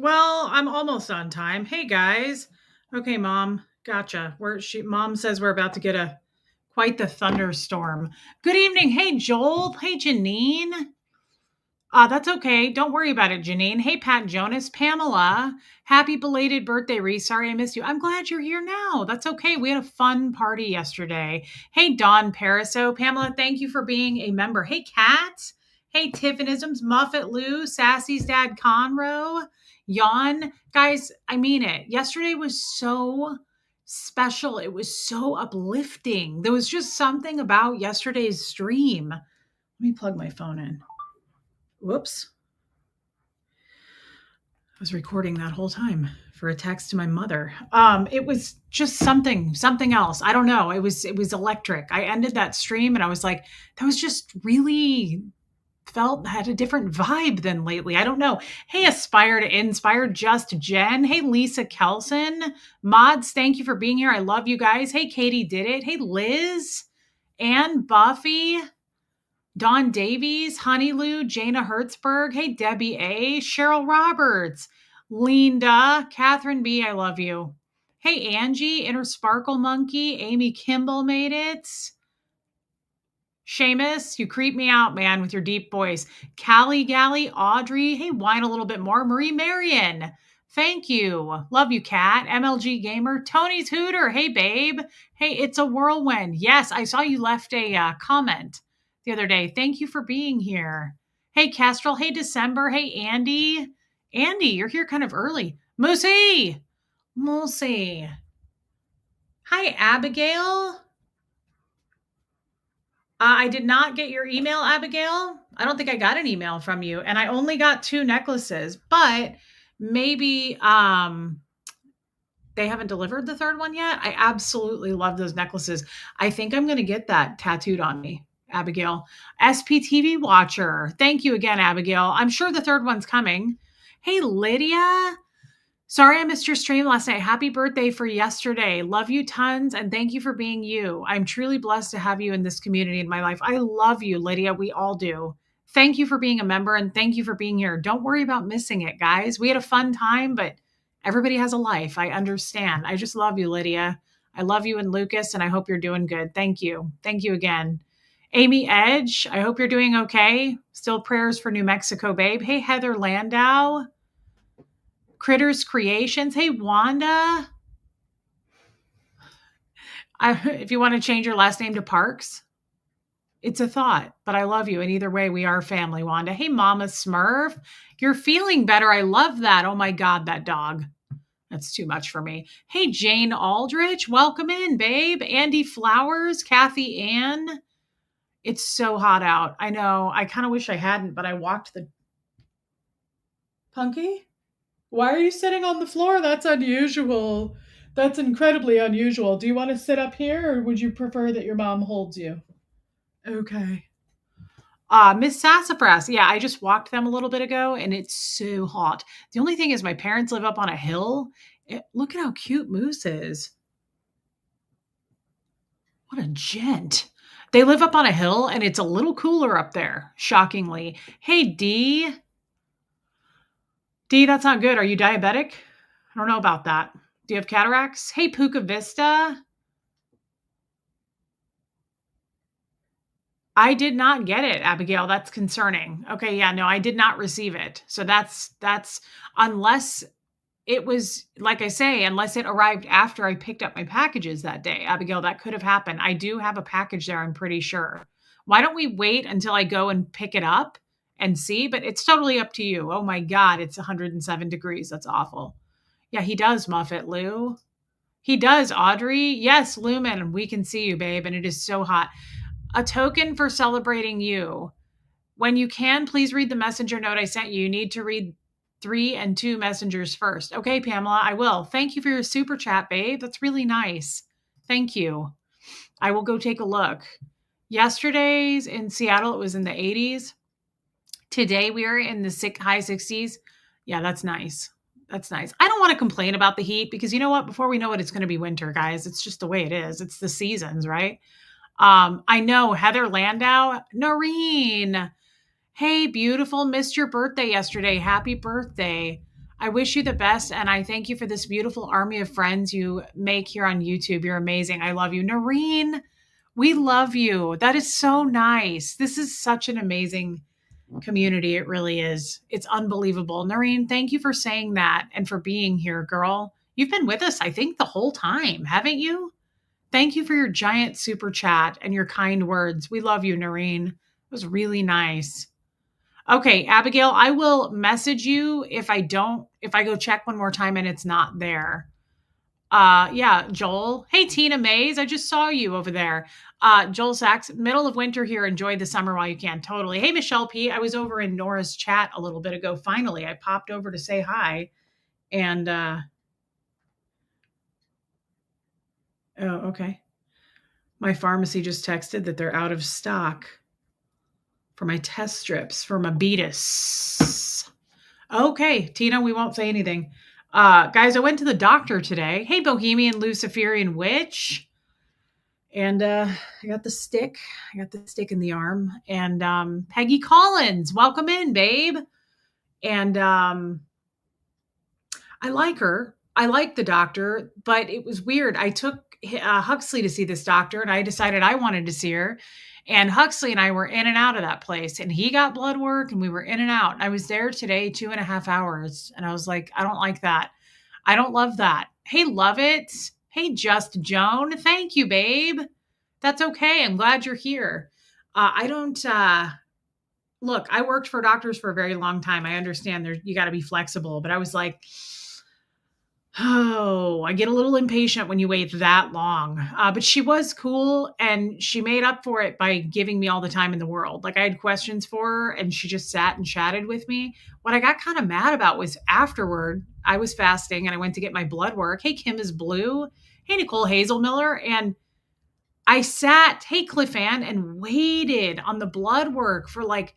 Well, I'm almost on time. Hey guys. Okay, mom. Gotcha. Mom says we're about to get a quite the thunderstorm. Good evening. Hey Joel. Hey Janine. That's okay. Don't worry about it, Janine. Hey Pat Jonas, Pamela. Happy belated birthday, Reese. Sorry I missed you. I'm glad you're here now. That's okay. We had a fun party yesterday. Hey Dawn Pariso. Pamela, thank you for being a member. Hey Kat. Hey Tiffinisms, Muffet Lou, Sassy's dad Conroe. Yawn. Guys, I mean it. Yesterday was so special. It was so uplifting. There was just something about yesterday's stream. Let me plug my phone in. Whoops. I was recording that whole time for a text to my mother. It was just something else. I don't know. It was electric. I ended that stream and I was like, that was just really had a different vibe than lately. I don't know. Hey, Aspire to Inspire, Just Jen. Hey, Lisa Kelson. Mods, thank you for being here. I love you guys. Hey, Katie did it. Hey, Liz. Ann Buffy. Dawn Davies, Honey Lou, Jana Hertzberg, hey Debbie A, Cheryl Roberts, Linda, Catherine B, I love you. Hey Angie, Inner Sparkle Monkey, Amy Kimball made it. Seamus, you creep me out, man, with your deep voice. Callie Galley, Audrey, hey, whine a little bit more. Marie Marion, thank you. Love you, Kat. MLG Gamer, Tony's Hooter, hey, babe. Hey, it's a whirlwind. Yes, I saw you left a comment the other day. Thank you for being here. Hey, Kestrel, hey, December, hey, Andy. Andy, you're here kind of early. Moosey. Hi, Abigail. I did not get your email, Abigail. I don't think I got an email from you, and I only got 2 necklaces, but maybe they haven't delivered the third one yet. I absolutely love those necklaces. I think I'm going to get that tattooed on me, Abigail. SPTV watcher. Thank you again, Abigail. I'm sure the third one's coming. Hey, Lydia. Sorry I missed your stream last night. Happy birthday for yesterday. Love you tons and thank you for being you. I'm truly blessed to have you in this community in my life. I love you, Lydia. We all do. Thank you for being a member and thank you for being here. Don't worry about missing it, guys. We had a fun time, but everybody has a life. I understand. I just love you, Lydia. I love you and Lucas, and I hope you're doing good. Thank you. Thank you again. Amy Edge, I hope you're doing okay. Still prayers for New Mexico, babe. Hey, Heather Landau. Critters Creations. Hey, Wanda. If you want to change your last name to Parks, it's a thought, but I love you. And either way, we are family, Wanda. Hey, Mama Smurf. You're feeling better. I love that. Oh my God, that dog. That's too much for me. Hey, Jane Aldrich. Welcome in, babe. Andy Flowers. Kathy Ann. It's so hot out. I know. I kind of wish I hadn't, but I walked the... Punky? Why are you sitting on the floor? That's unusual. That's incredibly unusual. Do you want to sit up here or would you prefer that your mom holds you? Okay. Miss Sassafras. Yeah, I just walked them a little bit ago and it's so hot. The only thing is my parents live up on a hill. Look at how cute Moose is. What a gent. They live up on a hill and it's a little cooler up there, shockingly. Hey, Dee. Dee, that's not good. Are you diabetic? I don't know about that. Do you have cataracts? Hey, Puka Vista. I did not get it, Abigail. That's concerning. Okay, yeah, no, I did not receive it. So that's unless it was, like I say, unless it arrived after I picked up my packages that day, Abigail, that could have happened. I do have a package there, I'm pretty sure. Why don't we wait until I go and pick it up and see? But it's totally up to you. Oh my God, it's 107 degrees. That's awful. Yeah, he does, Muffet Lou. He does, Audrey. Yes, Lumen, we can see you, babe, and it is so hot. A token for celebrating you. When you can, please read the messenger note I sent you. You need to read 3 and 2 messengers first. Okay, Pamela, I will. Thank you for your super chat, babe. That's really nice. Thank you. I will go take a look. Yesterday's in Seattle, it was in the 80s. Today we are in the high 60s. Yeah, that's nice. That's nice. I don't want to complain about the heat because you know what? Before we know it, it's going to be winter, guys. It's just the way it is. It's the seasons, right? I know Heather Landau, Noreen. Hey, beautiful. Missed your birthday yesterday. Happy birthday. I wish you the best. And I thank you for this beautiful army of friends you make here on YouTube. You're amazing. I love you. Noreen, we love you. That is so nice. This is such an amazing community. It really is. It's unbelievable. Noreen, thank you for saying that and for being here, girl. You've been with us, I think, the whole time, haven't you? Thank you for your giant super chat and your kind words. We love you, Noreen. It was really nice. Okay, Abigail, I will message you if I go check one more time and it's not there. Yeah, Joel. Hey, Tina Mays, I just saw you over there. Joel Sachs, middle of winter here. Enjoy the summer while you can. Totally. Hey, Michelle P. I was over in Nora's chat a little bit ago. Finally, I popped over to say hi. And, oh, okay. My pharmacy just texted that they're out of stock for my test strips for Mobitus. Okay, Tina, we won't say anything. Guys, I went to the doctor today. Hey, Bohemian Luciferian Witch. And I got the stick. I got the stick in the arm. And Peggy Collins, welcome in, babe. And I like her. I like the doctor, but it was weird. I took Huxley to see this doctor, and I decided I wanted to see her. And Huxley and I were in and out of that place, and he got blood work, and we were in and out. I was there today 2.5 hours, and I was like, I don't like that. I don't love that. Hey, love it. Hey, Just Joan. Thank you, babe. That's okay. I'm glad you're here. I don't look. I worked for doctors for a very long time. I understand you got to be flexible, but I was like, oh, I get a little impatient when you wait that long. But she was cool, and she made up for it by giving me all the time in the world. Like, I had questions for her, and she just sat and chatted with me. What I got kind of mad about was afterward, I was fasting and I went to get my blood work. Hey, Kim is Blue. Hey, Nicole Hazelmiller. And I sat, hey, Cliff Ann, and waited on the blood work for like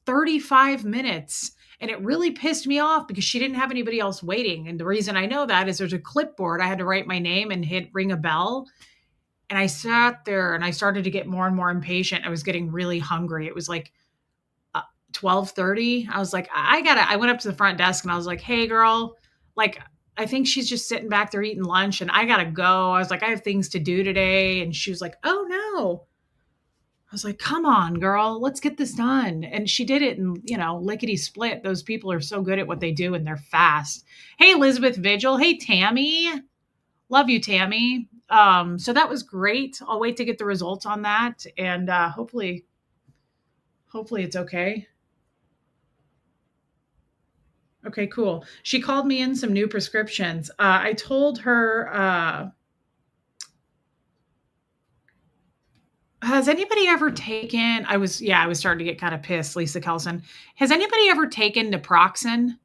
35 minutes. And it really pissed me off because she didn't have anybody else waiting. And the reason I know that is there's a clipboard. I had to write my name and ring a bell. And I sat there and I started to get more and more impatient. I was getting really hungry. It was like 12:30. I was like, I went up to the front desk and I was like, hey, girl, like, I think she's just sitting back there eating lunch and I got to go. I was like, I have things to do today. And she was like, oh, no. I was like, come on, girl, let's get this done. And she did it and, lickety split. Those people are so good at what they do and they're fast. Hey, Elizabeth Vigil. Hey, Tammy. Love you, Tammy. So that was great. I'll wait to get the results on that. And hopefully it's okay. Okay, cool. She called me in some new prescriptions. I told her, has anybody ever taken, I was starting to get kind of pissed, Lisa Kelson. Has anybody ever taken naproxen?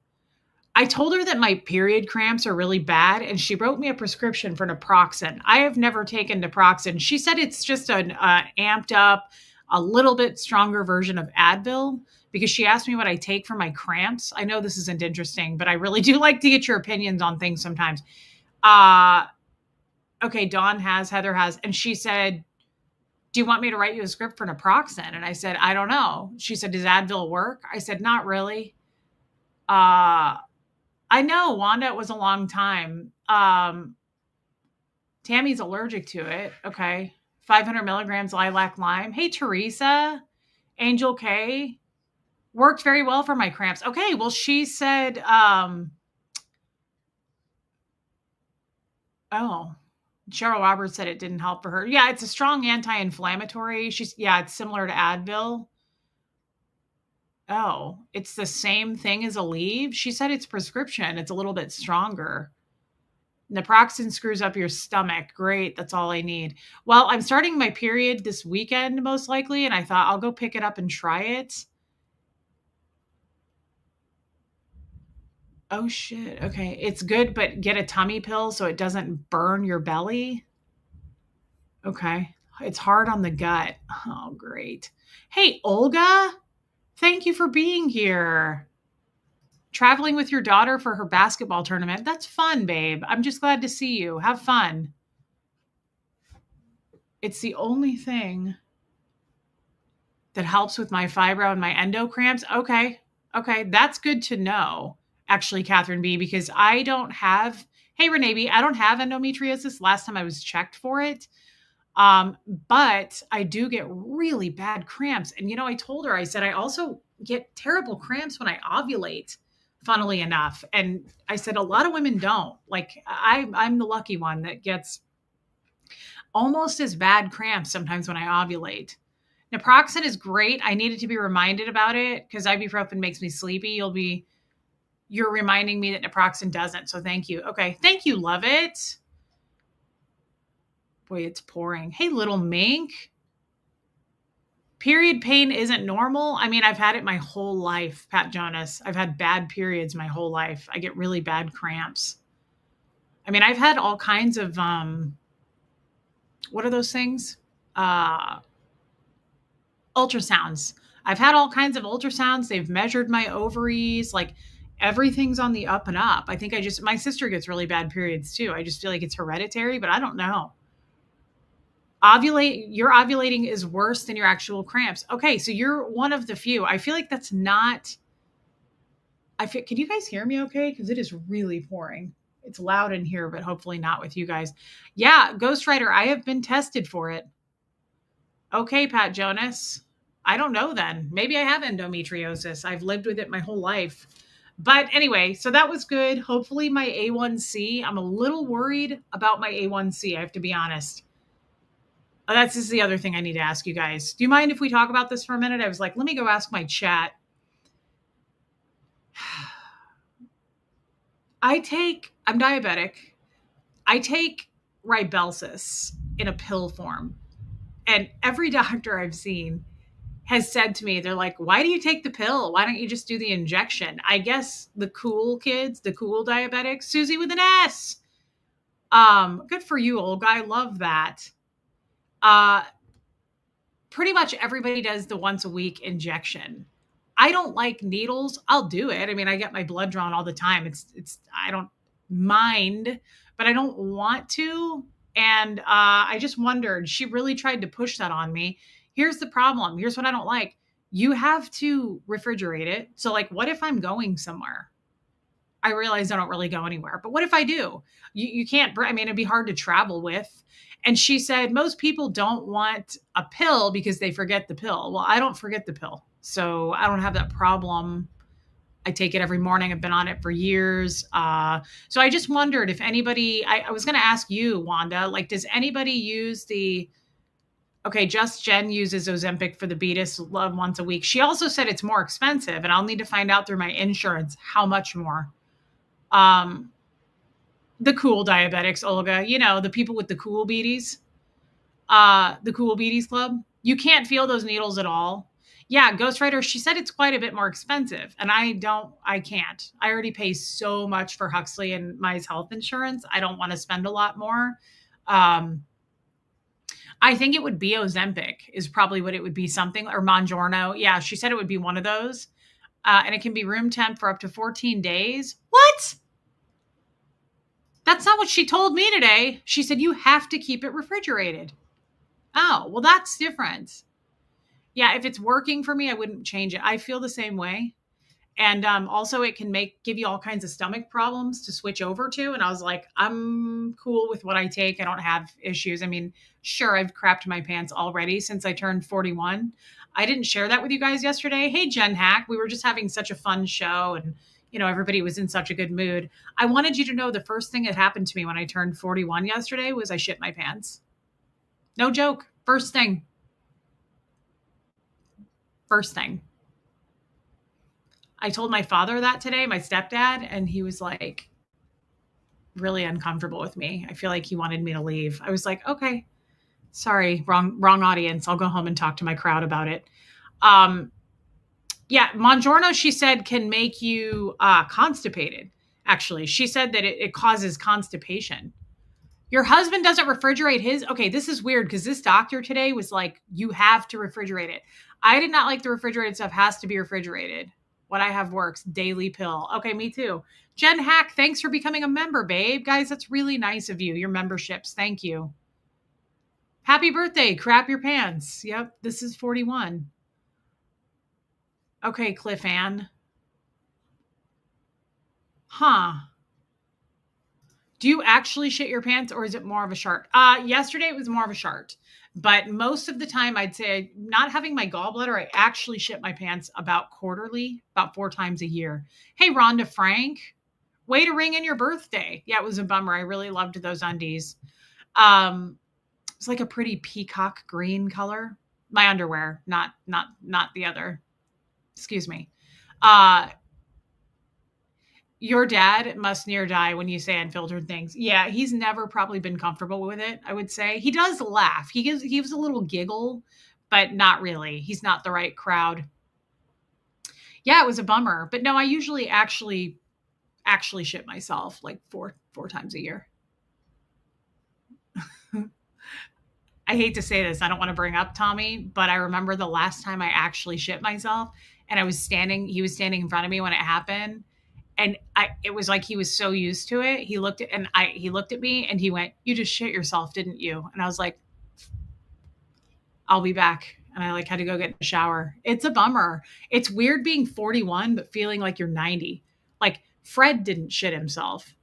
I told her that my period cramps are really bad, and she wrote me a prescription for naproxen. I have never taken naproxen. She said it's just an amped up, a little bit stronger version of Advil, because she asked me what I take for my cramps. I know this isn't interesting, but I really do like to get your opinions on things sometimes. Okay, Dawn has, Heather has, and she said, do you want me to write you a script for naproxen? And I said, I don't know. She said, does Advil work? I said, not really. I know, Wanda, it was a long time. Tammy's allergic to it. Okay. 500 milligrams lilac lime. Hey, Teresa. Angel K. Worked very well for my cramps. Okay. Well, she said, Cheryl Roberts said it didn't help for her. Yeah, it's a strong anti-inflammatory. It's similar to Advil. Oh, it's the same thing as Aleve? She said it's prescription. It's a little bit stronger. Naproxen screws up your stomach. Great. That's all I need. Well, I'm starting my period this weekend, most likely, and I thought I'll go pick it up and try it. Oh, shit. Okay. It's good, but get a tummy pill so it doesn't burn your belly. Okay. It's hard on the gut. Oh, great. Hey, Olga. Thank you for being here. Traveling with your daughter for her basketball tournament. That's fun, babe. I'm just glad to see you. Have fun. It's the only thing that helps with my fibro and my endo cramps. Okay. That's good to know. actually, Catherine B, because I don't have, hey, Renee B, I don't have endometriosis last time I was checked for it. But I do get really bad cramps. And, I told her, I said, I also get terrible cramps when I ovulate, funnily enough. And I said, a lot of women don't. Like, I'm the lucky one that gets almost as bad cramps sometimes when I ovulate. Naproxen is great. I needed to be reminded about it because ibuprofen makes me sleepy. You're reminding me that naproxen doesn't. So thank you. Okay. Thank you. Love it. Boy, it's pouring. Hey, little mink. Period pain isn't normal. I mean, I've had it my whole life, Pat Jonas. I've had bad periods my whole life. I get really bad cramps. I mean, I've had all kinds of, what are those things? Ultrasounds. I've had all kinds of ultrasounds. They've measured my ovaries. Like, everything's on the up and up. I think my sister gets really bad periods too. I just feel like it's hereditary, but I don't know. Your ovulating is worse than your actual cramps. Okay, so you're one of the few. I feel like that's not. Can you guys hear me okay? Because it is really pouring. It's loud in here, but hopefully not with you guys. Yeah, Ghostwriter, I have been tested for it. Okay, Pat Jonas. I don't know then. Maybe I have endometriosis. I've lived with it my whole life. But anyway, so that was good. Hopefully my A1C, I'm a little worried about my A1C, I have to be honest. This is the other thing I need to ask you guys. Do you mind if we talk about this for a minute? I was like, let me go ask my chat. I'm diabetic. I take Ribelsis in a pill form. And every doctor I've seen has said to me, they're like, why do you take the pill? Why don't you just do the injection? I guess the cool kids, the cool diabetics, Susie with an S. Good for you, old guy. Love that. Pretty much everybody does the once a week injection. I don't like needles. I'll do it. I mean, I get my blood drawn all the time. I don't mind, but I don't want to. And I just wondered, she really tried to push that on me. Here's the problem. Here's what I don't like. You have to refrigerate it. So like, what if I'm going somewhere? I realize I don't really go anywhere, but what if I do? You can't, I mean, it'd be hard to travel with. And she said, most people don't want a pill because they forget the pill. Well, I don't forget the pill. So I don't have that problem. I take it every morning. I've been on it for years. So I just wondered if anybody, I was going to ask you, Wanda, like, does anybody use Just Jen uses Ozempic for the Beatus love once a week. She also said it's more expensive, and I'll need to find out through my insurance how much more. The cool diabetics, Olga, the people with the cool beaties, the cool beaties club. You can't feel those needles at all. Yeah, Ghostwriter, she said it's quite a bit more expensive, and I can't. I already pay so much for Huxley and my health insurance. I don't want to spend a lot more. I think it would be Ozempic is probably what it would be, something, or Mongiorno. Yeah, she said it would be one of those. And it can be room temp for up to 14 days. What? That's not what she told me today. She said you have to keep it refrigerated. Oh, well, that's different. Yeah, if it's working for me, I wouldn't change it. I feel the same way. And also it can give you all kinds of stomach problems to switch over to. And I was like, I'm cool with what I take. I don't have issues. I mean, sure, I've crapped my pants already since I turned 41. I didn't share that with you guys yesterday. Hey, Jen Hack, we were just having such a fun show and, everybody was in such a good mood. I wanted you to know the first thing that happened to me when I turned 41 yesterday was I shit my pants. No joke. First thing. I told my father that today, my stepdad, and he was like really uncomfortable with me. I feel like he wanted me to leave. I was like, okay, sorry, wrong audience. I'll go home and talk to my crowd about it. Yeah, Mongiorno, she said, can make you constipated. Actually, she said that it causes constipation. Your husband doesn't refrigerate his? Okay, this is weird because this doctor today was like, you have to refrigerate it. I did not like the refrigerated stuff has to be refrigerated. What I have works. Daily pill. Okay, me too. Jen Hack, thanks for becoming a member, babe. Guys, that's really nice of you. Your memberships. Thank you. Happy birthday. Crap your pants. Yep, this is 41. Okay, Cliff Ann. Huh. Do you actually shit your pants or is it more of a shart? Yesterday it was more of a shart. But most of the time, I'd say not having my gallbladder, I actually shit my pants about quarterly, about 4 times a year. Hey, Rhonda Frank, way to ring in your birthday. Yeah, it was a bummer. I really loved those undies. Um, it's like a pretty peacock green color. My underwear, not the other. Excuse me. Uh, Your dad must near die when you say unfiltered things. Yeah, he's never probably been comfortable with it, I would say. He does laugh. He gives a little giggle, but not really. He's not the right crowd. Yeah, it was a bummer. But no, I usually actually shit myself like four times a year. I hate to say this. I don't want to bring up Tommy, but I remember the last time I actually shit myself and he was standing in front of me when it happened. And it was like he was so used to it. He looked at me and he went, "You just shit yourself, didn't you?" And I was like, "I'll be back." And I like had to go get in the shower. It's a bummer. It's weird being 41 but feeling like you're 90. Like Fred didn't shit himself.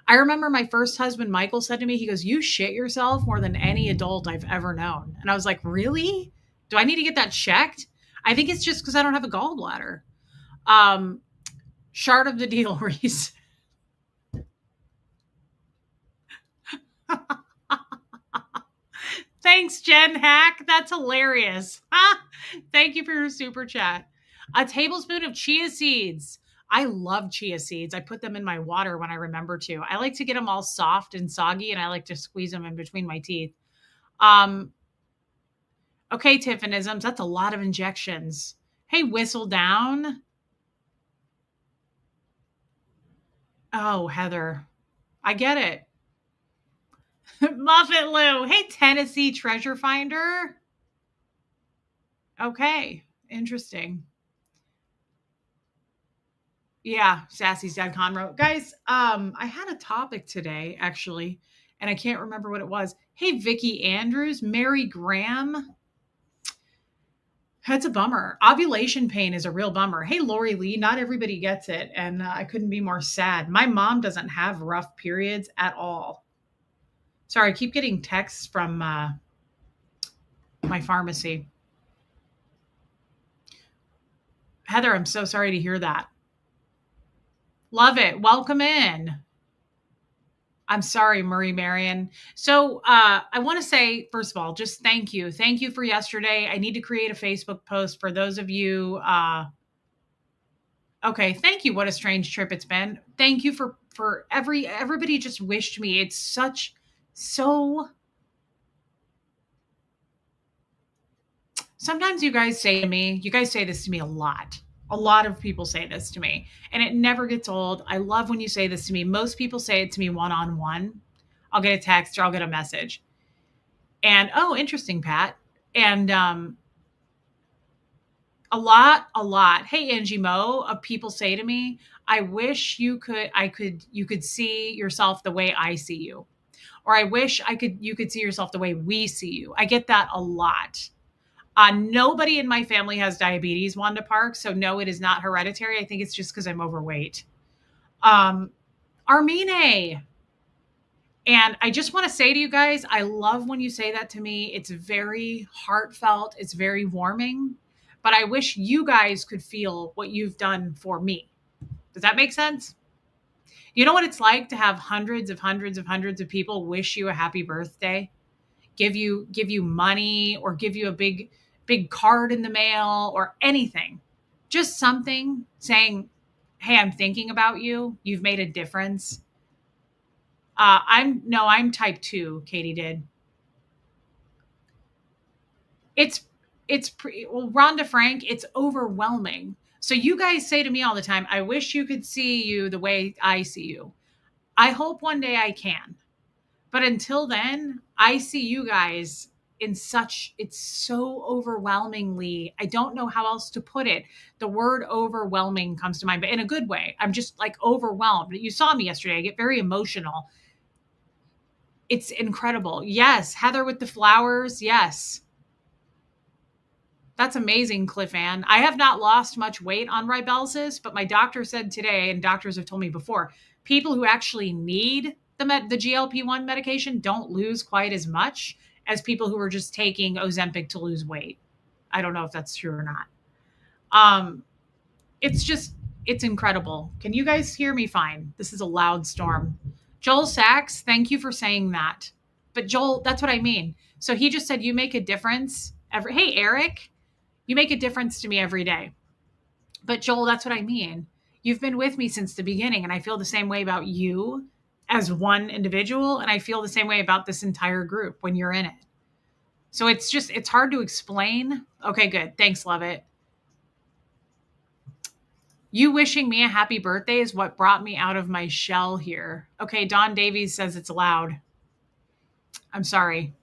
I remember my first husband Michael said to me, he goes, "You shit yourself more than any adult I've ever known." And I was like, "Really? Do I need to get that checked?" I think it's just because I don't have a gallbladder. Um, Shard of the deal, Reese. Thanks, Jen Hack. That's hilarious. Thank you for your super chat. A tablespoon of chia seeds. I love chia seeds. I put them in my water when I remember to. I like to get them all soft and soggy, and I like to squeeze them in between my teeth. Um, okay, Tiffinisms. That's a lot of injections. Hey, whistle down. Oh, Heather. I get it. Muffet Lou. Hey, Tennessee treasure finder. Okay, interesting. Yeah, Sassy's dad Conroe. Guys, I had a topic today, actually, and I can't remember what it was. Hey, Vicky Andrews, Mary Graham. That's a bummer. Ovulation pain is a real bummer. Hey, Lori Lee, not everybody gets it, and I couldn't be more sad. My mom doesn't have rough periods at all. Sorry, I keep getting texts from my pharmacy. Heather, I'm so sorry to hear that. Love it. Welcome in. I'm sorry, Marie Marion. So I want to say, first of all, just thank you. Thank you for yesterday. I need to create a Facebook post for those of you. Okay, thank you. What a strange trip it's been. Thank you for everybody just wished me. It's so. Sometimes you guys say to me, you guys say this to me a lot. A lot of people say this to me, and it never gets old. I love when you say this to me. Most people say it to me one on one. I'll get a text or I'll get a message. And oh, interesting, Pat. And a lot. Hey, Angie Mo, of people say to me, I wish you could see yourself the way I see you. Or I wish you could see yourself the way we see you. I get that a lot. Nobody in my family has diabetes, Wanda Park. So no, it is not hereditary. I think it's just because I'm overweight. Armine. And I just want to say to you guys, I love when you say that to me. It's very heartfelt. It's very warming. But I wish you guys could feel what you've done for me. Does that make sense? You know what it's like to have hundreds of people wish you a happy birthday, give you money or give you a big card in the mail or anything. Just something saying, "Hey, I'm thinking about you. You've made a difference." I'm type 2, Katie did. It's well, Rhonda Frank, it's overwhelming. So you guys say to me all the time, "I wish you could see you the way I see you." I hope one day I can. But until then, I see you guys it's so overwhelmingly, I don't know how else to put it. The word overwhelming comes to mind, but in a good way. I'm just like overwhelmed. You saw me yesterday. I get very emotional. It's incredible. Yes. Heather with the flowers. Yes. That's amazing, Cliff Ann. I have not lost much weight on Ribelsis, but my doctor said today, and doctors have told me before, people who actually need the GLP-1 medication don't lose quite as much as people who are just taking Ozempic to lose weight. I don't know if that's true or not. Um, it's just, it's incredible. Can you guys hear me fine? This is a loud storm. Joel Sachs, thank you for saying that. But Joel, that's what I mean. So he just said, you make a difference hey, Eric, you make a difference to me every day. But Joel, that's what I mean. You've been with me since the beginning, and I feel the same way about you as one individual, and I feel the same way about this entire group when you're in it. So it's hard to explain. Okay, good. Thanks, love it. You wishing me a happy birthday is what brought me out of my shell here. Okay, Don Davies says it's loud. I'm sorry.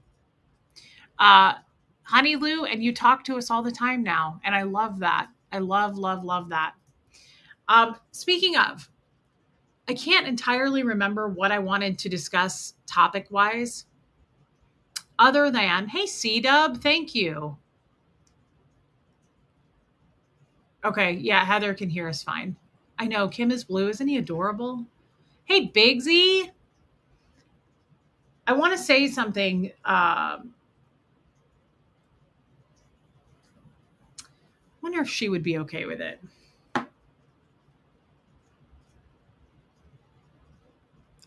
Honey Lou, and you talk to us all the time now, and I love that. I love, love, love that. Speaking of, I can't entirely remember what I wanted to discuss topic-wise, other than, hey, C-Dub, thank you. Okay, yeah, Heather can hear us fine. I know, Kim is blue. Isn't he adorable? Hey, Bigsy. I want to say something. Wonder if she would be okay with it.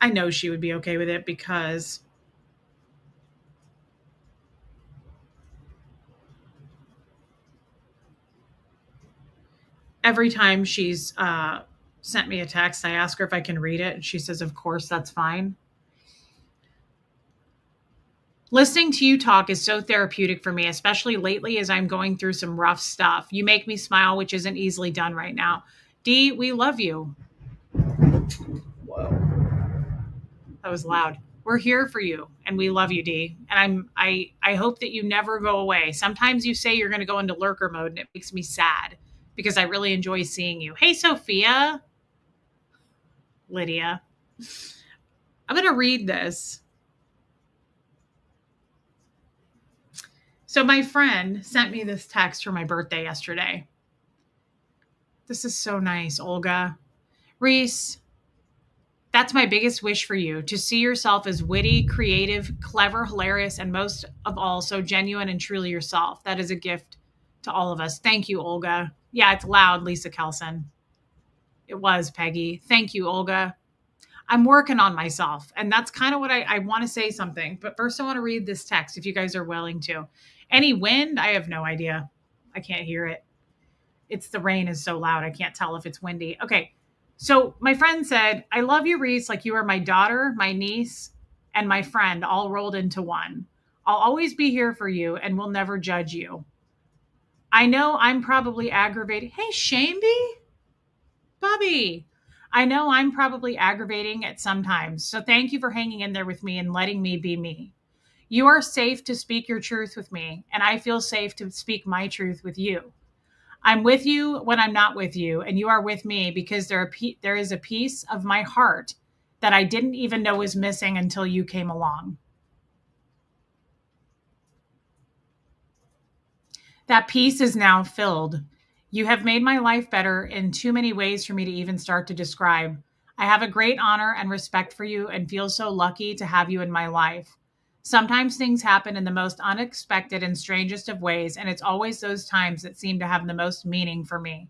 I know she would be okay with it because every time she's sent me a text, I ask her if I can read it, and she says, of course, that's fine. Listening to you talk is so therapeutic for me, especially lately as I'm going through some rough stuff. You make me smile, which isn't easily done right now. Dee, we love you. Whoa. That was loud. We're here for you, and we love you, Dee. And I hope that you never go away. Sometimes you say you're going to go into lurker mode, and it makes me sad because I really enjoy seeing you. Hey, Sophia. Lydia. I'm going to read this. So my friend sent me this text for my birthday yesterday. This is so nice, Olga. Reese, that's my biggest wish for you, to see yourself as witty, creative, clever, hilarious, and most of all, so genuine and truly yourself. That is a gift to all of us. Thank you, Olga. Yeah, it's loud, Lisa Kelson. It was, Peggy. Thank you, Olga. I'm working on myself, and that's kind of what I want to say something. But first, I want to read this text if you guys are willing to. Any wind? I have no idea. I can't hear it. It's the rain is so loud. I can't tell if it's windy. Okay. So my friend said, I love you, Reese, like you are my daughter, my niece, and my friend all rolled into one. I'll always be here for you and will never judge you. I know I'm probably aggravating. Hey, Shameby, Bobby. I know I'm probably aggravating at sometimes. So thank you for hanging in there with me and letting me be me. You are safe to speak your truth with me, and I feel safe to speak my truth with you. I'm with you when I'm not with you, and you are with me because there is a piece of my heart that I didn't even know was missing until you came along. That piece is now filled. You have made my life better in too many ways for me to even start to describe. I have a great honor and respect for you and feel so lucky to have you in my life. Sometimes things happen in the most unexpected and strangest of ways, and it's always those times that seem to have the most meaning for me.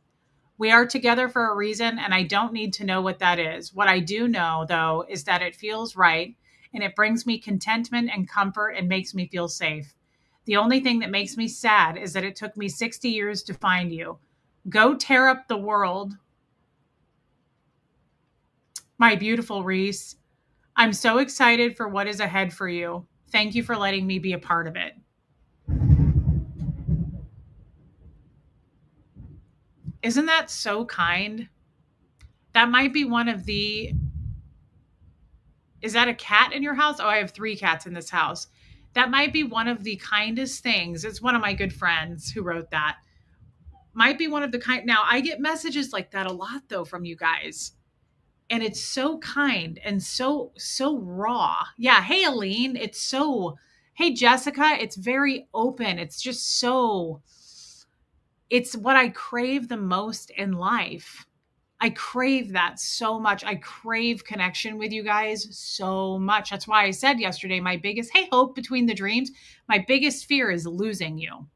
We are together for a reason, and I don't need to know what that is. What I do know, though, is that it feels right, and it brings me contentment and comfort and makes me feel safe. The only thing that makes me sad is that it took me 60 years to find you. Go tear up the world, my beautiful Reese. I'm so excited for what is ahead for you. Thank you for letting me be a part of it. Isn't that so kind? That might be one of the... Is that a cat in your house? Oh, I have 3 cats in this house. That might be one of the kindest things. It's one of my good friends who wrote that. Might be one of the kind... Now, I get messages like that a lot, though, from you guys. And it's so kind and so raw. Yeah. Hey, Aline. It's so... Hey, Jessica. It's very open. It's just so... It's what I crave the most in life. I crave that so much. I crave connection with you guys so much. That's why I said yesterday, my biggest, hey, hope between the dreams, my biggest fear is losing you.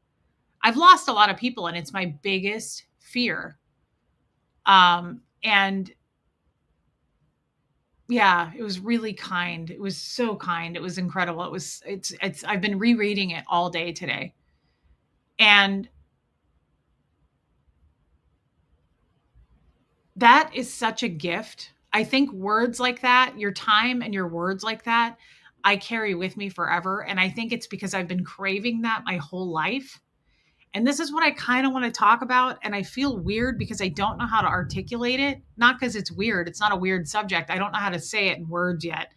I've lost a lot of people and it's my biggest fear. And yeah, it was really kind. It was so kind. It was incredible. I've been rereading it all day today. And that is such a gift. I think words like that, your time and your words like that, I carry with me forever. And I think it's because I've been craving that my whole life. And this is what I kind of want to talk about. And I feel weird because I don't know how to articulate it. Not because it's weird, it's not a weird subject. I don't know how to say it in words yet.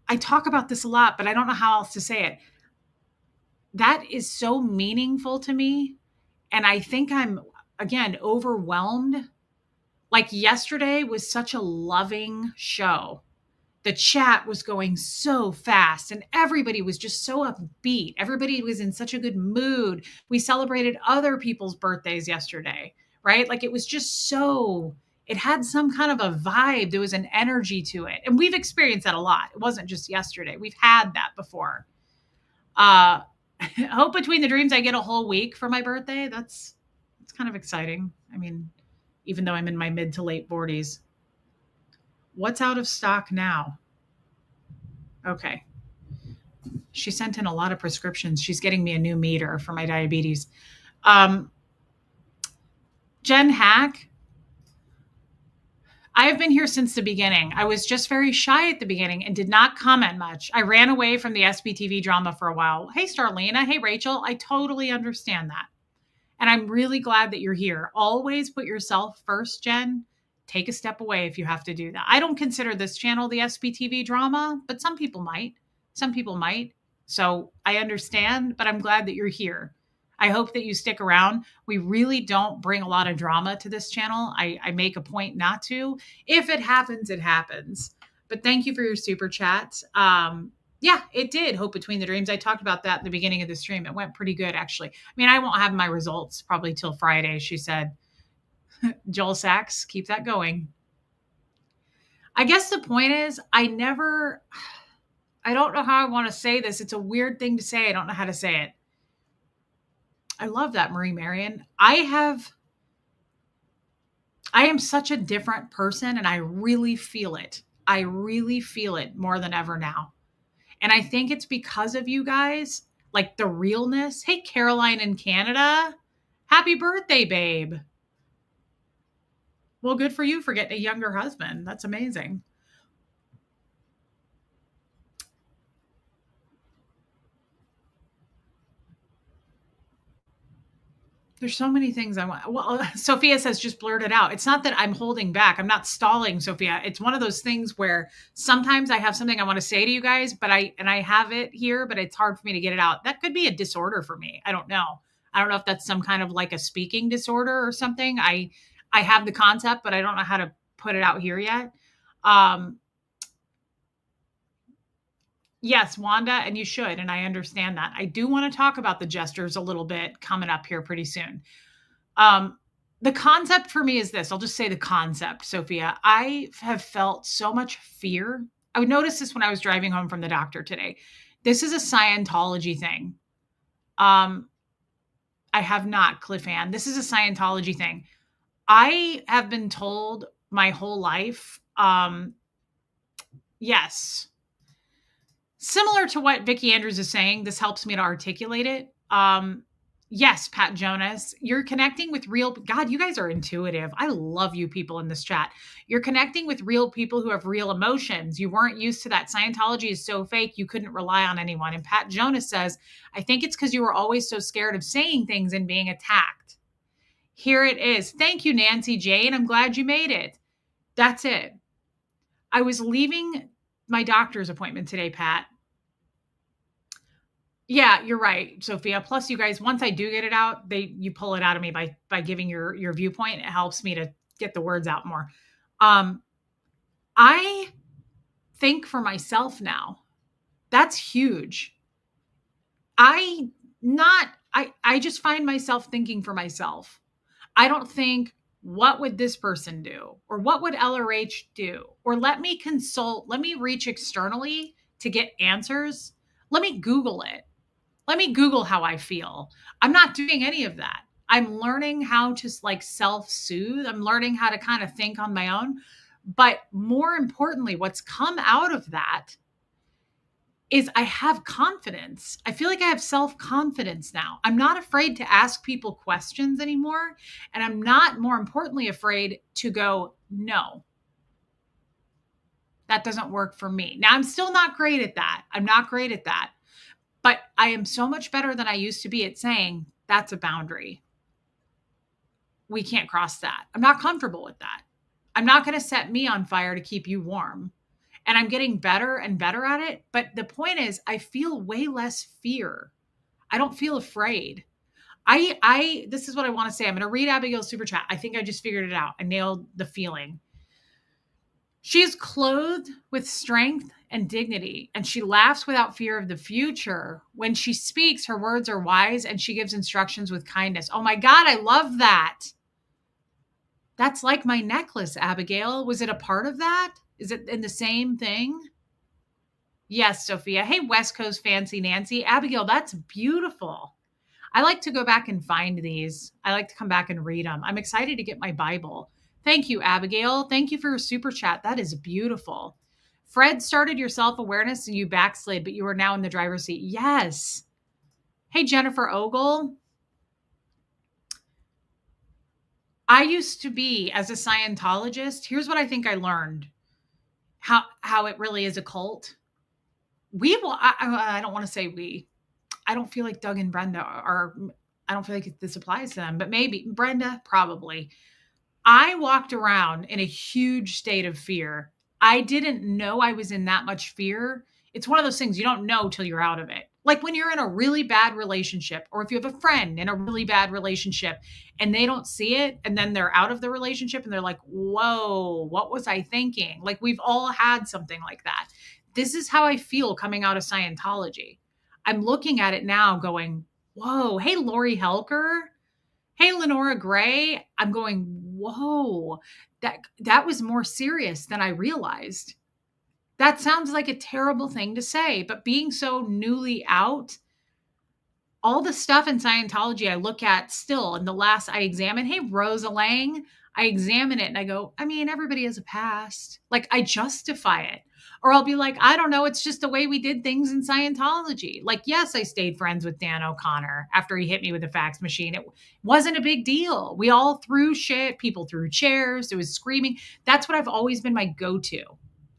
I talk about this a lot, but I don't know how else to say it. That is so meaningful to me. And I think I'm, again, overwhelmed. Like yesterday was such a loving show. The chat was going so fast and everybody was just so upbeat. Everybody was in such a good mood. We celebrated other people's birthdays yesterday, right? Like it was just so, it had some kind of a vibe. There was an energy to it. And we've experienced that a lot. It wasn't just yesterday. We've had that before. Uh hope between the dreams I get a whole week for my birthday. That's it's kind of exciting. I mean, even though I'm in my mid to late 40s. What's out of stock now? Okay. She sent in a lot of prescriptions. She's getting me a new meter for my diabetes. Um, Jen Hack, I have been here since the beginning. I was just very shy at the beginning and did not comment much. I ran away from the SBTV drama for a while. Hey, Starlina. Hey, Rachel. I totally understand that. And I'm really glad that you're here. Always put yourself first, Jen. Take a step away if you have to do that. I don't consider this channel the SBTV drama, but some people might. Some people might. So I understand, but I'm glad that you're here. I hope that you stick around. We really don't bring a lot of drama to this channel. I make a point not to. If it happens, it happens. But thank you for your super chat. Yeah, it did. Hope between the dreams. I talked about that at the beginning of the stream. It went pretty good, actually. I mean, I won't have my results probably till Friday, she said. Joel Sachs, keep that going. I guess the point is, I don't know how I want to say this. It's a weird thing to say. I don't know how to say it. I love that, Marie Marion. I am such a different person and I really feel it. I really feel it more than ever now. And I think it's because of you guys, like the realness. Hey, Caroline in Canada. Happy birthday, babe. Well, good for you for getting a younger husband. That's amazing. There's so many things I want. Well, Sophia says just blurt it out. It's not that I'm holding back. I'm not stalling, Sophia. It's one of those things where sometimes I have something I want to say to you guys, but I have it here, but it's hard for me to get it out. That could be a disorder for me. I don't know. I don't know if that's some kind of like a speaking disorder or something. I have the concept, but I don't know how to put it out here yet. Yes, Wanda, and you should, and I understand that. I do want to talk about the gestures a little bit coming up here pretty soon. The concept for me is this. I'll just say the concept, Sophia. I have felt so much fear. I would notice this when I was driving home from the doctor today. This is a Scientology thing. I have not, Cliff Ann. This is a Scientology thing. I have been told my whole life, yes, similar to what Vicki Andrews is saying, this helps me to articulate it. Yes, Pat Jonas, you're connecting with real, God, you guys are intuitive. I love you people in this chat. You're connecting with real people who have real emotions. You weren't used to that. Scientology is so fake, you couldn't rely on anyone. And Pat Jonas says, I think it's because you were always so scared of saying things and being attacked. Here it is. Thank you, Nancy Jane. I'm glad you made it. That's it. I was leaving my doctor's appointment today, Pat. Yeah, you're right, Sophia. Plus, you guys, once I do get it out, you pull it out of me by giving your viewpoint. It helps me to get the words out more. I think for myself now. That's huge. I just find myself thinking for myself. I don't think, what would this person do? Or what would LRH do? Or let me consult, let me reach externally to get answers. Let me Google it. Let me Google how I feel. I'm not doing any of that. I'm learning how to like self-soothe. I'm learning how to kind of think on my own. But more importantly, what's come out of that is I have confidence. I feel like I have self-confidence now. I'm not afraid to ask people questions anymore. And I'm not, more importantly, afraid to go, no, that doesn't work for me. Now, I'm still not great at that. I'm not great at that. But I am so much better than I used to be at saying, that's a boundary. We can't cross that. I'm not comfortable with that. I'm not going to set me on fire to keep you warm. And I'm getting better and better at it. But the point is, I feel way less fear. I don't feel afraid. This is what I want to say. I'm going to read Abigail's super chat. I think I just figured it out. I nailed the feeling. She is clothed with strength and dignity, and she laughs without fear of the future. When she speaks, her words are wise, and she gives instructions with kindness. Oh my God, I love that. That's like my necklace, Abigail. Was it a part of that? Is it in the same thing? Yes, Sophia. Hey, West Coast Fancy Nancy. Abigail, that's beautiful. I like to go back and find these. I like to come back and read them. I'm excited to get my Bible. Thank you, Abigail. Thank you for your super chat. That is beautiful. Fred started your self-awareness and you backslid, but you are now in the driver's seat. Yes. Hey, Jennifer Ogle. I used to be, as a Scientologist, here's what I think I learned. How it really is a cult. I don't want to say we. I don't feel like Doug and Brenda are, I don't feel like this applies to them, but maybe Brenda, probably. I walked around in a huge state of fear. I didn't know I was in that much fear. It's one of those things you don't know till you're out of it. Like when you're in a really bad relationship, or if you have a friend in a really bad relationship and they don't see it, and then they're out of the relationship and they're like, whoa, what was I thinking? Like we've all had something like that. This is how I feel coming out of Scientology. I'm looking at it now going, whoa, hey, Lori Helker. Hey, Lenora Gray. I'm going, whoa, that was more serious than I realized. That sounds like a terrible thing to say, but being so newly out, all the stuff in Scientology I look at still, and the last I examine, hey, Rosa Lang, I examine it and I go, I mean, everybody has a past. Like I justify it. Or I'll be like, I don't know, it's just the way we did things in Scientology. Like, yes, I stayed friends with Dan O'Connor after he hit me with a fax machine. It wasn't a big deal. We all threw shit. People threw chairs. There was screaming. That's what I've always been my go-to.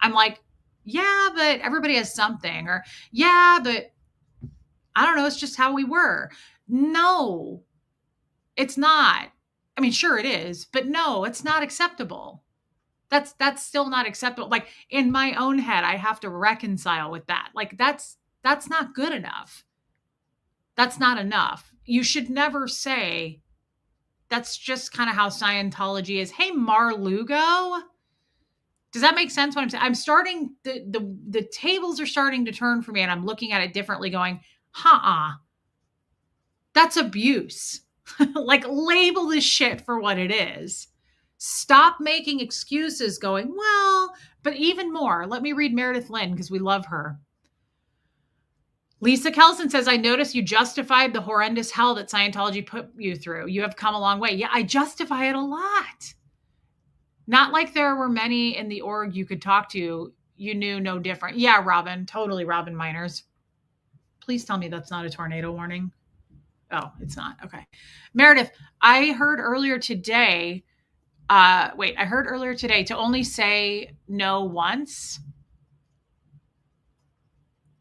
I'm like, yeah, but everybody has something. Or, yeah, but I don't know, it's just how we were. No, it's not. I mean, sure it is, but no, it's not acceptable. That's still not acceptable. Like in my own head, I have to reconcile with that. Like that's not good enough. That's not enough. You should never say that's just kind of how Scientology is. Hey, Marlugo. Does that make sense what I'm saying? I'm starting the tables are starting to turn for me and I'm looking at it differently going, that's abuse. Like label this shit for what it is. Stop making excuses going, well, but even more. Let me read Meredith Lynn because we love her. Lisa Kelson says, I noticed you justified the horrendous hell that Scientology put you through. You have come a long way. Yeah, I justify it a lot. Not like there were many in the org you could talk to. You knew no different. Yeah, Robin. Totally Robin Miners. Please tell me that's not a tornado warning. Oh, it's not. Okay. Meredith, I heard earlier today to only say no once.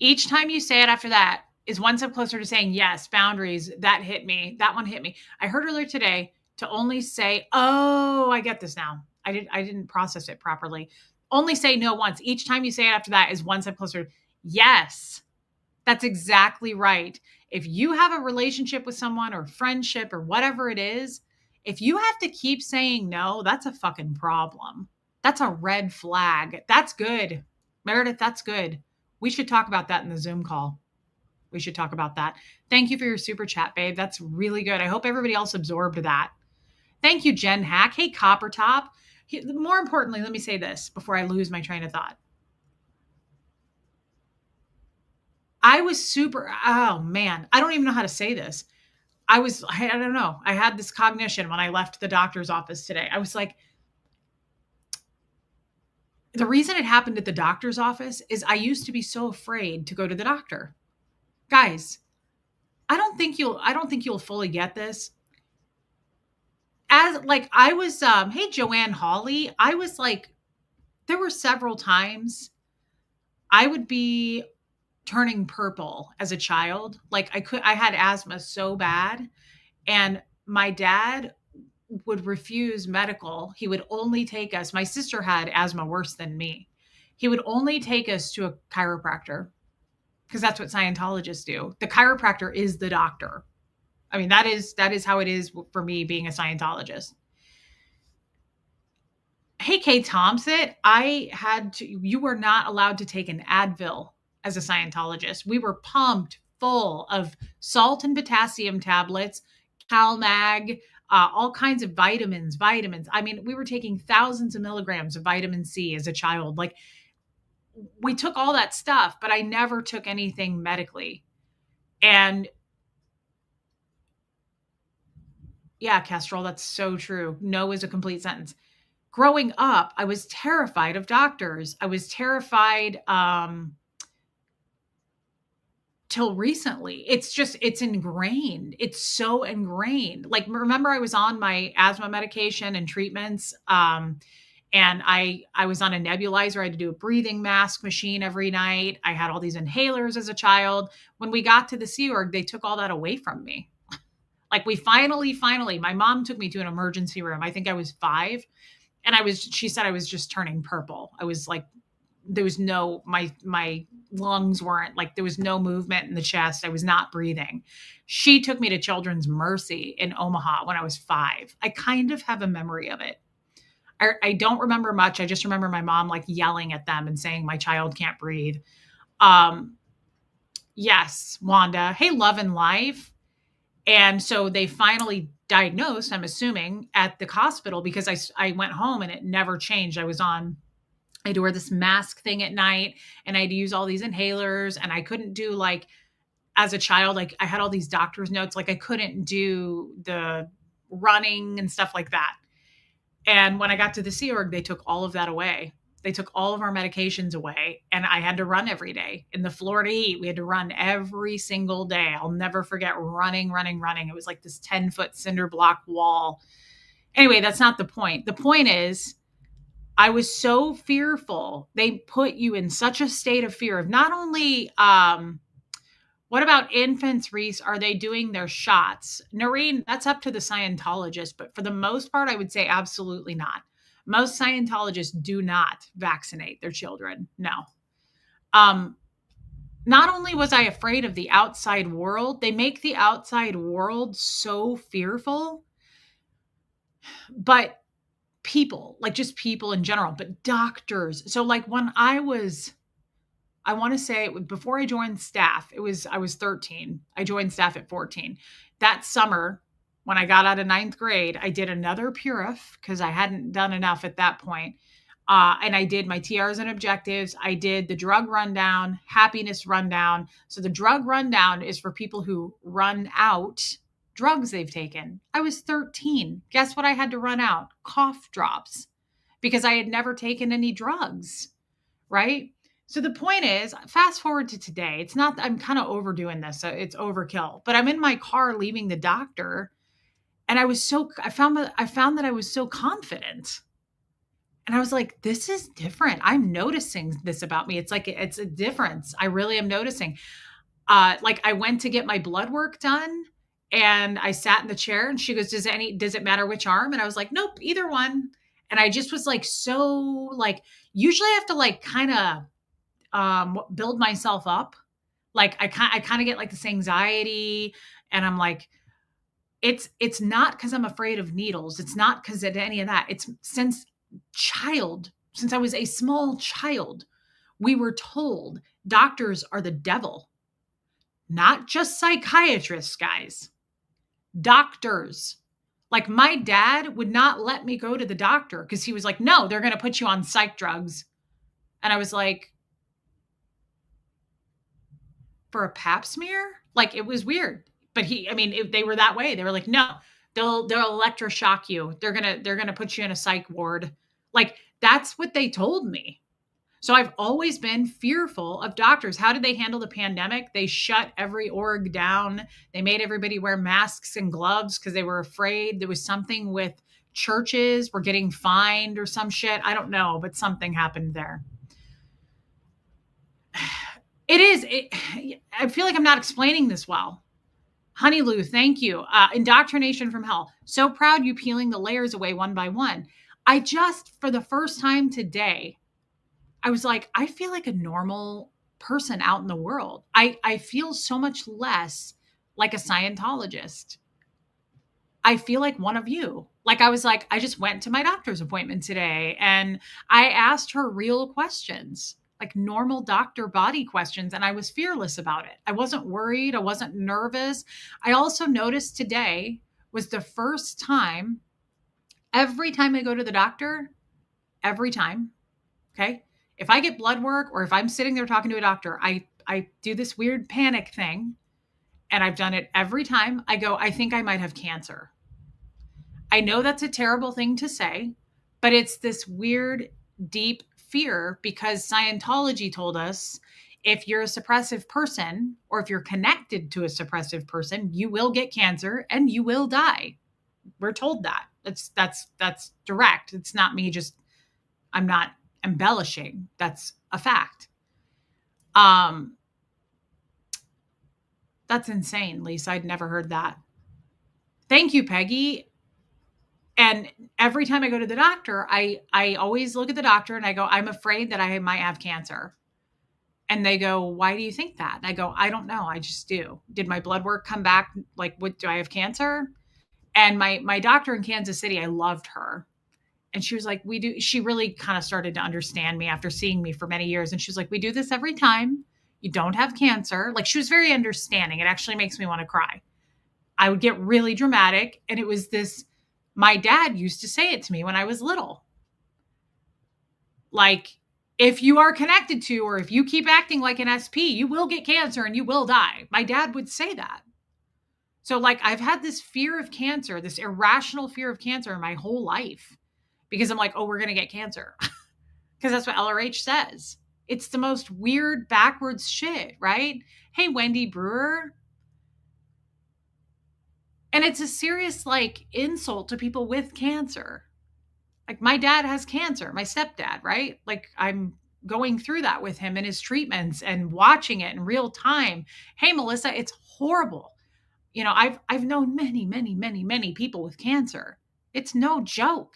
Each time you say it after that is one step closer to saying yes, boundaries, that hit me. That one hit me. I heard earlier today to only say, oh, I get this now. I didn't process it properly. Only say no once. Each time you say it after that is one step closer. Yes, that's exactly right. If you have a relationship with someone or friendship or whatever it is, if you have to keep saying no, that's a fucking problem. That's a red flag. That's good. Meredith, that's good. We should talk about that in the Zoom call. We should talk about that. Thank you for your super chat, babe. That's really good. I hope everybody else absorbed that. Thank you, Jen Hack. Hey, Copper Top. More importantly, let me say this before I lose my train of thought. I was super, oh man, I don't even know how to say this. I don't know. I had this cognition when I left the doctor's office today. I was like, the reason it happened at the doctor's office is I used to be so afraid to go to the doctor. Guys, I don't think you'll fully get this. As like I was hey Joanne Hawley, I was like there were several times I would be turning purple as a child. Like I had asthma so bad, and my dad would refuse medical. He would only take us. My sister had asthma worse than me. He would only take us to a chiropractor because that's what Scientologists do. The chiropractor is the doctor. I mean, that is how it is for me being a Scientologist. Hey, Kay Thompson, you were not allowed to take an Advil as a Scientologist. We were pumped full of salt and potassium tablets, CalMag, all kinds of vitamins. I mean, we were taking thousands of milligrams of vitamin C as a child. Like, we took all that stuff, but I never took anything medically. And yeah, Kestrel, that's so true. No is a complete sentence. Growing up, I was terrified of doctors. I was terrified till recently. It's ingrained. It's so ingrained. Like, remember I was on my asthma medication and treatments, and I was on a nebulizer. I had to do a breathing mask machine every night. I had all these inhalers as a child. When we got to the Sea Org, they took all that away from me. Like, we finally, my mom took me to an emergency room. I think I was 5. And she said I was just turning purple. I was like, there was no, my lungs weren't like, there was no movement in the chest. I was not breathing. She took me to Children's Mercy in Omaha when I was 5. I kind of have a memory of it. I don't remember much. I just remember my mom like yelling at them and saying, my child can't breathe. Yes, Wanda. Hey, Love and Life. And so they finally diagnosed, I'm assuming, at the hospital because I went home and it never changed. I had to wear this mask thing at night and I had to use all these inhalers, and I couldn't do, like, as a child, like I had all these doctor's notes, like I couldn't do the running and stuff like that. And when I got to the Sea Org, they took all of that away. They took all of our medications away, and I had to run every day in the Florida heat. We had to run every single day. I'll never forget running. It was like this 10-foot cinder block wall. Anyway, that's not the point. The point is, I was so fearful. They put you in such a state of fear of not only, what about infants, Reese? Are they doing their shots? Noreen, that's up to the Scientologist, but for the most part, I would say absolutely not. Most Scientologists do not vaccinate their children. No. Not only was I afraid of the outside world, they make the outside world so fearful, but people, like just people in general, but doctors. So like when I want to say before I joined staff, I was 13. I joined staff at 14. That summer, when I got out of 9th grade, I did another Purif because I hadn't done enough at that point. And I did my TRs and objectives. I did the drug rundown, happiness rundown. So the drug rundown is for people who run out drugs they've taken. I was 13. Guess what I had to run out? Cough drops, because I had never taken any drugs, right? So the point is, fast forward to today. It's not, I'm kind of overdoing this. So it's overkill, but I'm in my car leaving the doctor, and I found that I was so confident. And I was like, this is different. I'm noticing this about me. It's like, it's a difference. I really am noticing. Like I went to get my blood work done, and I sat in the chair, and she goes, does it matter which arm? And I was like, nope, either one. And I just was like, so like, usually I have to like kind of build myself up. Like I kind of get like this anxiety, and I'm like, it's not because I'm afraid of needles. It's not because of any of that. It's since I was a small child, we were told doctors are the devil. Not just psychiatrists, guys, doctors. Like my dad would not let me go to the doctor because he was like, no, they're going to put you on psych drugs. And I was like, for a pap smear? Like it was weird. But they were that way. They were like, no, they'll electroshock you. They're gonna put you in a psych ward. Like that's what they told me. So I've always been fearful of doctors. How did they handle the pandemic? They shut every org down. They made everybody wear masks and gloves because they were afraid there was something with churches were getting fined or some shit. I don't know, but something happened there. I feel like I'm not explaining this well. Honey Lou, thank you. Indoctrination from hell. So proud you peeling the layers away one by one. I just, for the first time today, I was like, I feel like a normal person out in the world. I feel so much less like a Scientologist. I feel like one of you. Like I was like, I just went to my doctor's appointment today and I asked her real questions, like normal doctor body questions, and I was fearless about it. I wasn't worried. I wasn't nervous. I also noticed today was the first time, every time I go to the doctor, every time, okay? If I get blood work or if I'm sitting there talking to a doctor, I do this weird panic thing, and I've done it every time. I go, I think I might have cancer. I know that's a terrible thing to say, but it's this weird, deep fear because Scientology told us if you're a suppressive person or if you're connected to a suppressive person, you will get cancer and you will die. We're told that. That's direct. It's not me just, I'm not embellishing. That's a fact. That's insane, Lisa. I'd never heard that. Thank you, Peggy. And every time I go to the doctor, I always look at the doctor and I go, I'm afraid that I might have cancer. And they go, why do you think that? And I go, I don't know. I just do. Did my blood work come back? Like, what, do I have cancer? And my doctor in Kansas City, I loved her. And she was like, we do. She really kind of started to understand me after seeing me for many years. And she was like, we do this every time. You don't have cancer. Like she was very understanding. It actually makes me want to cry. I would get really dramatic. And it was this, my dad used to say it to me when I was little. Like, if you are connected to, or if you keep acting like an SP, you will get cancer and you will die. My dad would say that. So like, I've had this fear of cancer, this irrational fear of cancer my whole life because I'm like, oh, we're going to get cancer. Because that's what LRH says. It's the most weird backwards shit, right? Hey, Wendy Brewer. And it's a serious like insult to people with cancer. Like my dad has cancer, my stepdad, right? Like I'm going through that with him and his treatments and watching it in real time. Hey, Melissa, it's horrible. You know, I've known many people with cancer. It's no joke.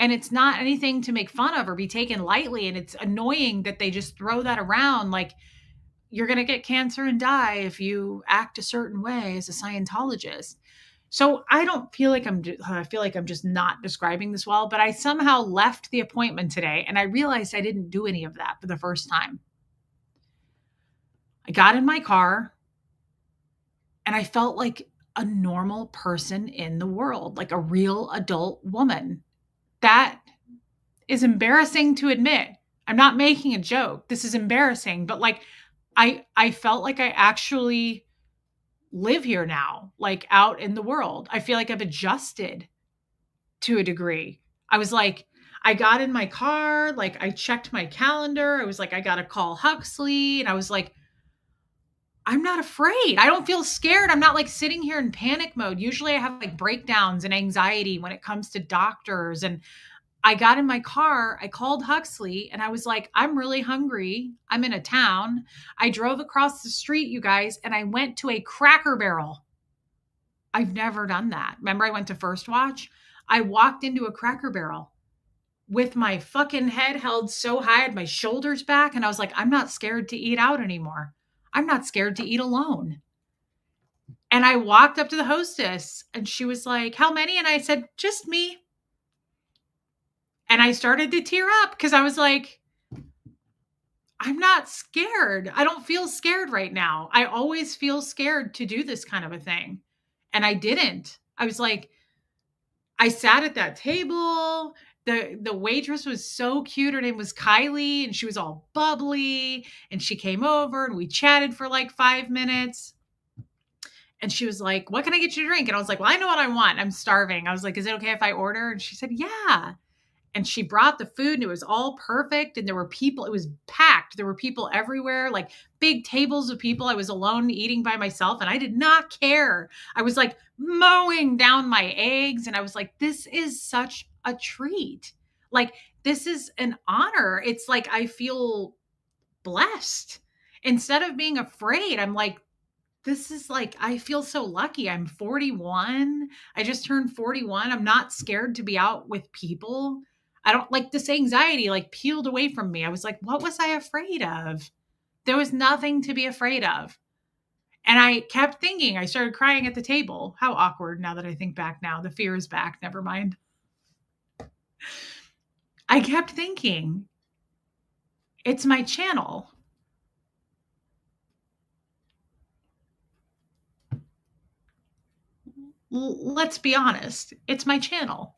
And it's not anything to make fun of or be taken lightly. And it's annoying that they just throw that around like you're going to get cancer and die if you act a certain way as a Scientologist. So I don't feel like I feel like I'm just not describing this well, but I somehow left the appointment today and I realized I didn't do any of that for the first time. I got in my car and I felt like a normal person in the world, like a real adult woman. That is embarrassing to admit. I'm not making a joke. This is embarrassing, but like I felt like I actually live here now, like out in the world. I feel like I've adjusted to a degree. I was like, I got in my car, like I checked my calendar. I was like, I got to call Huxley. And I was like, I'm not afraid. I don't feel scared. I'm not like sitting here in panic mode. Usually I have like breakdowns and anxiety when it comes to doctors. And I got in my car, I called Huxley and I was like, I'm really hungry. I'm in a town. I drove across the street, you guys, and I went to a Cracker Barrel. I've never done that. Remember I went to First Watch? I walked into a Cracker Barrel with my fucking head held so high, I had my shoulders back. And I was like, I'm not scared to eat out anymore. I'm not scared to eat alone. And I walked up to the hostess and she was like, how many? And I said, just me. And I started to tear up because I was like, I'm not scared. I don't feel scared right now. I always feel scared to do this kind of a thing. And I didn't. I was like, I sat at that table. The waitress was so cute. Her name was Kylie, and she was all bubbly. And she came over and we chatted for like 5 minutes. And she was like, "What can I get you to drink?" And I was like, "Well, I know what I want. I'm starving." I was like, "Is it okay if I order?" And she said, "Yeah." And she brought the food and it was all perfect. And there were people, it was packed. There were people everywhere, like big tables of people. I was alone eating by myself and I did not care. I was like mowing down my eggs. And I was like, this is such a treat. Like, this is an honor. It's like, I feel blessed. Instead of being afraid, I'm like, this is like, I feel so lucky. I'm 41. I just turned 41. I'm not scared to be out with people. I don't like this anxiety, like peeled away from me. I was like, what was I afraid of? There was nothing to be afraid of. And I kept thinking, I started crying at the table. How awkward now that I think back now. The fear is back. Never mind. I kept thinking, it's my channel. Let's be honest. It's my channel.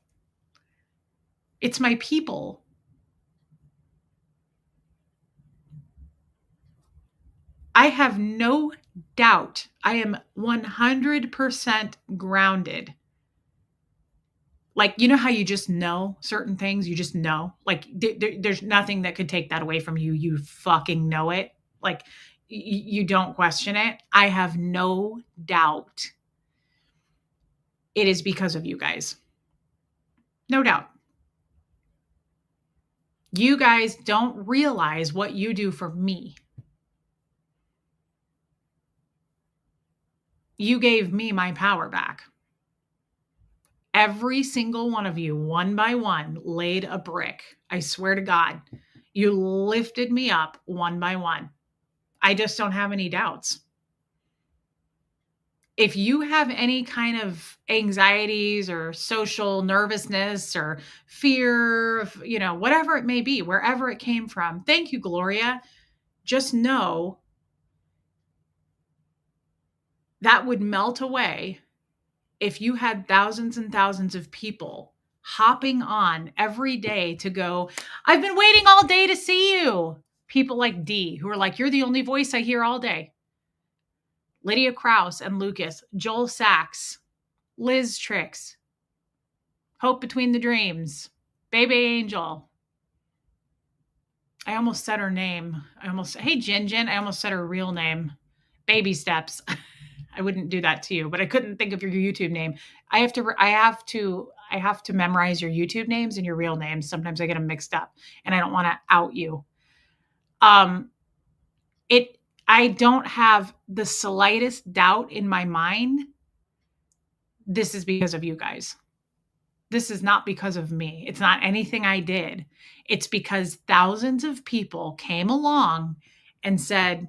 It's my people. I have no doubt. I am 100% grounded. Like, you know how you just know certain things? You just know. Like, there's nothing that could take that away from you. You fucking know it. Like, you don't question it. I have no doubt it is because of you guys. No doubt. You guys don't realize what you do for me. You gave me my power back. Every single one of you, one by one, laid a brick. I swear to God, you lifted me up one by one. I just don't have any doubts. If you have any kind of anxieties or social nervousness or fear, of, whatever it may be, wherever it came from, thank you, Gloria. Just know that would melt away if you had thousands and thousands of people hopping on every day to go, I've been waiting all day to see you. People like Dee, who are like, you're the only voice I hear all day. Lydia Krause and Lucas, Joel Sachs, Liz Tricks, Hope Between the Dreams, Baby Angel. I almost said her name. Hey, Jin, I almost said her real name. Baby Steps. I wouldn't do that to you, but I couldn't think of your YouTube name. I have to memorize your YouTube names and your real names. Sometimes I get them mixed up and I don't want to out you. I don't have the slightest doubt in my mind. This is because of you guys. This is not because of me. It's not anything I did. It's because thousands of people came along and said,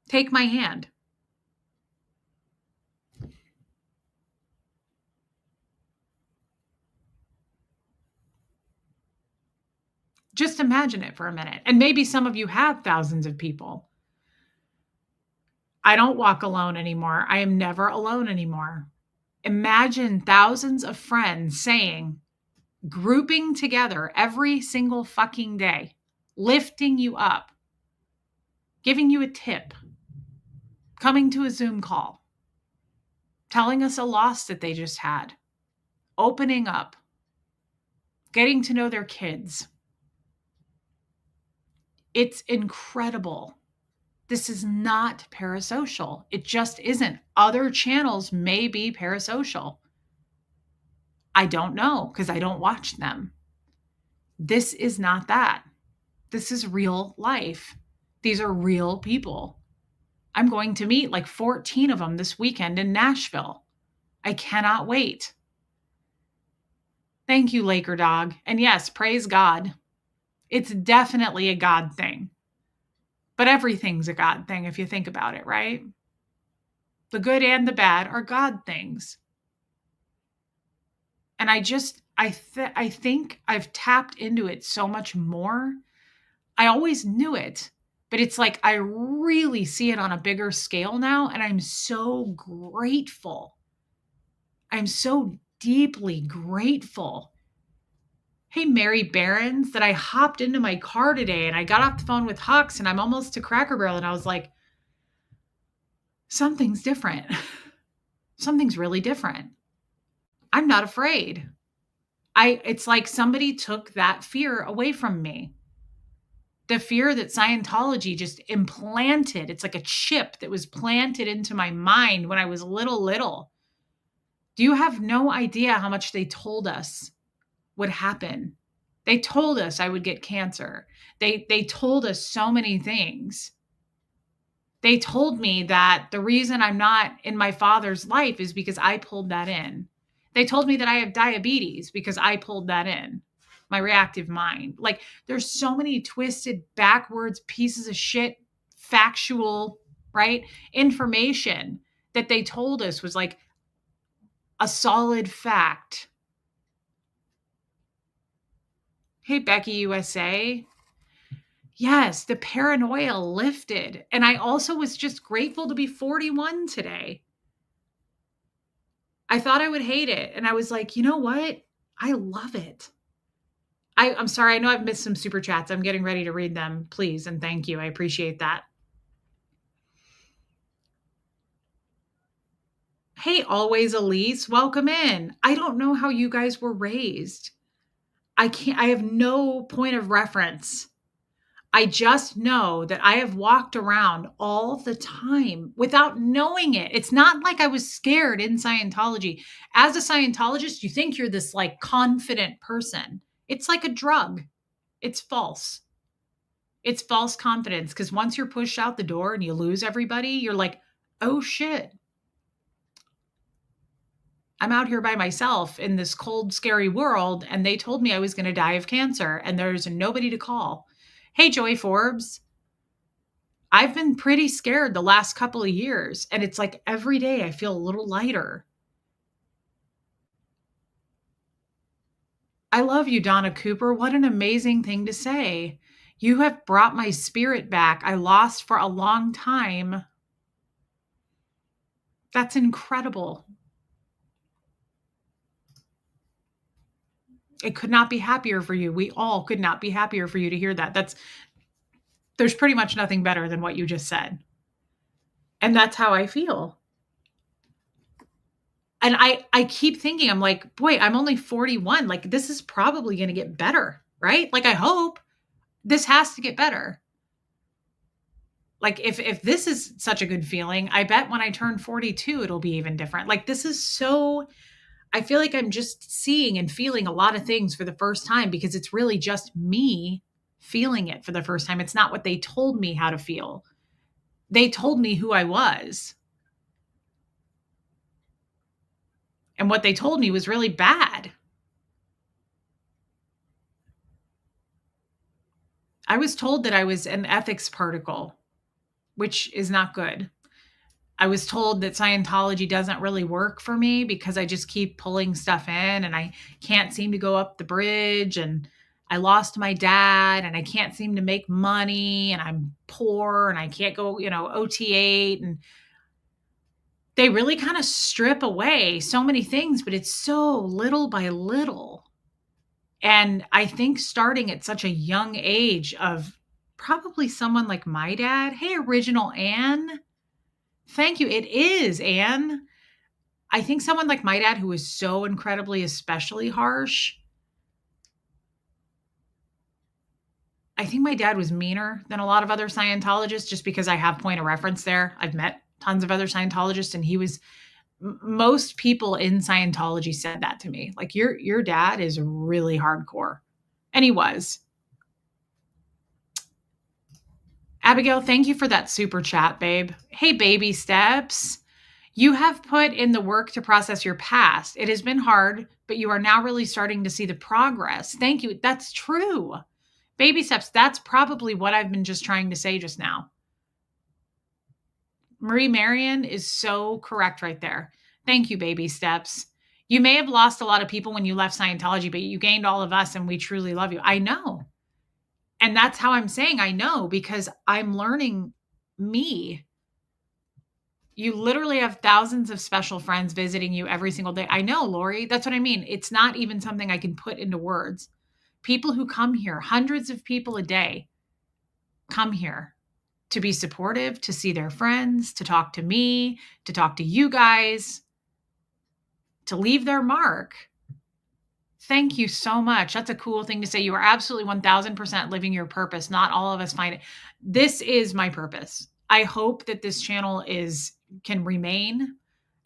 take my hand. Just imagine it for a minute. And maybe some of you have thousands of people. I don't walk alone anymore. I am never alone anymore. Imagine thousands of friends saying, grouping together every single fucking day, lifting you up, giving you a tip, coming to a Zoom call, telling us a loss that they just had, opening up, getting to know their kids. It's incredible. This is not parasocial. It just isn't. Other channels may be parasocial. I don't know because I don't watch them. This is not that. This is real life. These are real people. I'm going to meet like 14 of them this weekend in Nashville. I cannot wait. Thank you, Laker Dog. And yes, praise God. It's definitely a God thing. But everything's a God thing if you think about it, right? The good and the bad are God things. And I think I've tapped into it so much more. I always knew it, But it's like I really see it on a bigger scale now, and I'm so grateful. I'm so deeply grateful. Hey, Mary Barons, that I hopped into my car today and I got off the phone with Hux and I'm almost to Cracker Barrel and I was like, something's different. Something's really different. I'm not afraid. It's like somebody took that fear away from me. The fear that Scientology just implanted. It's like a chip that was planted into my mind when I was little. Do you have no idea how much they told us would happen? They told us I would get cancer. They told us so many things. They told me that the reason I'm not in my father's life is because I pulled that in. They told me that I have diabetes because I pulled that in. My reactive mind. Like, there's so many twisted, backwards pieces of shit, factual, right? Information that they told us was like a solid fact. Hey, Becky USA. Yes, the paranoia lifted. And I also was just grateful to be 41 today. I thought I would hate it. And I was like, you know what? I love it. I'm sorry. I know I've missed some super chats. I'm getting ready to read them. Please and thank you. I appreciate that. Hey, always Elise, welcome in. I don't know how you guys were raised. I have no point of reference. I just know that I have walked around all the time without knowing it. It's not like I was scared in Scientology. As a Scientologist, you think you're this like confident person. It's like a drug. It's false. It's false confidence because once you're pushed out the door and you lose everybody, you're like, oh shit. I'm out here by myself in this cold, scary world, and they told me I was going to die of cancer, and there's nobody to call. Hey, Joy Forbes. I've been pretty scared the last couple of years, and it's like every day I feel a little lighter. I love you, Donna Cooper. What an amazing thing to say. You have brought my spirit back. I lost for a long time. That's incredible. It could not be happier for you. We all could not be happier for you to hear that. There's pretty much nothing better than what you just said. And that's how I feel. And I keep thinking, I'm like, boy, I'm only 41. Like, this is probably going to get better, right? Like, I hope this has to get better. Like, if this is such a good feeling, I bet when I turn 42, it'll be even different. Like, this is so, I feel like I'm just seeing and feeling a lot of things for the first time because it's really just me feeling it for the first time. It's not what they told me how to feel. They told me who I was. And what they told me was really bad. I was told that I was an ethics particle, which is not good. I was told that Scientology doesn't really work for me because I just keep pulling stuff in and I can't seem to go up the bridge and I lost my dad and I can't seem to make money and I'm poor and I can't go, OT8 and they really kind of strip away so many things, but it's so little by little. And I think starting at such a young age of probably someone like my dad, hey, original Anne, thank you. It is, Anne. I think someone like my dad who was so incredibly, especially harsh. I think my dad was meaner than a lot of other Scientologists just because I have point of reference there. I've met tons of other Scientologists and he was, most people in Scientology said that to me. Like, your dad is really hardcore. And he was. Abigail, thank you for that super chat, babe. Hey, baby steps. You have put in the work to process your past. It has been hard, but you are now really starting to see the progress. Thank you. That's true. Baby steps. That's probably what I've been just trying to say just now. Marie Marion is so correct right there. Thank you, baby steps. You may have lost a lot of people when you left Scientology, but you gained all of us and we truly love you. I know. And that's how I'm saying I know, because I'm learning me. You literally have thousands of special friends visiting you every single day. I know, Lori. That's what I mean. It's not even something I can put into words. People who come here, hundreds of people a day come here to be supportive, to see their friends, to talk to me, to talk to you guys, to leave their mark. Thank you so much. That's a cool thing to say. You are absolutely 1000% living your purpose. Not all of us find it. This is my purpose. I hope that this channel can remain.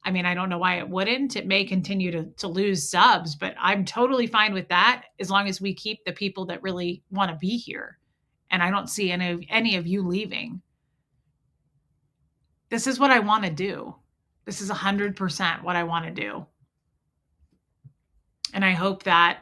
I mean, I don't know why it wouldn't. It may continue to lose subs, but I'm totally fine with that as long as we keep the people that really want to be here. And I don't see any of you leaving. This is what I want to do. This is 100% what I want to do. And I hope that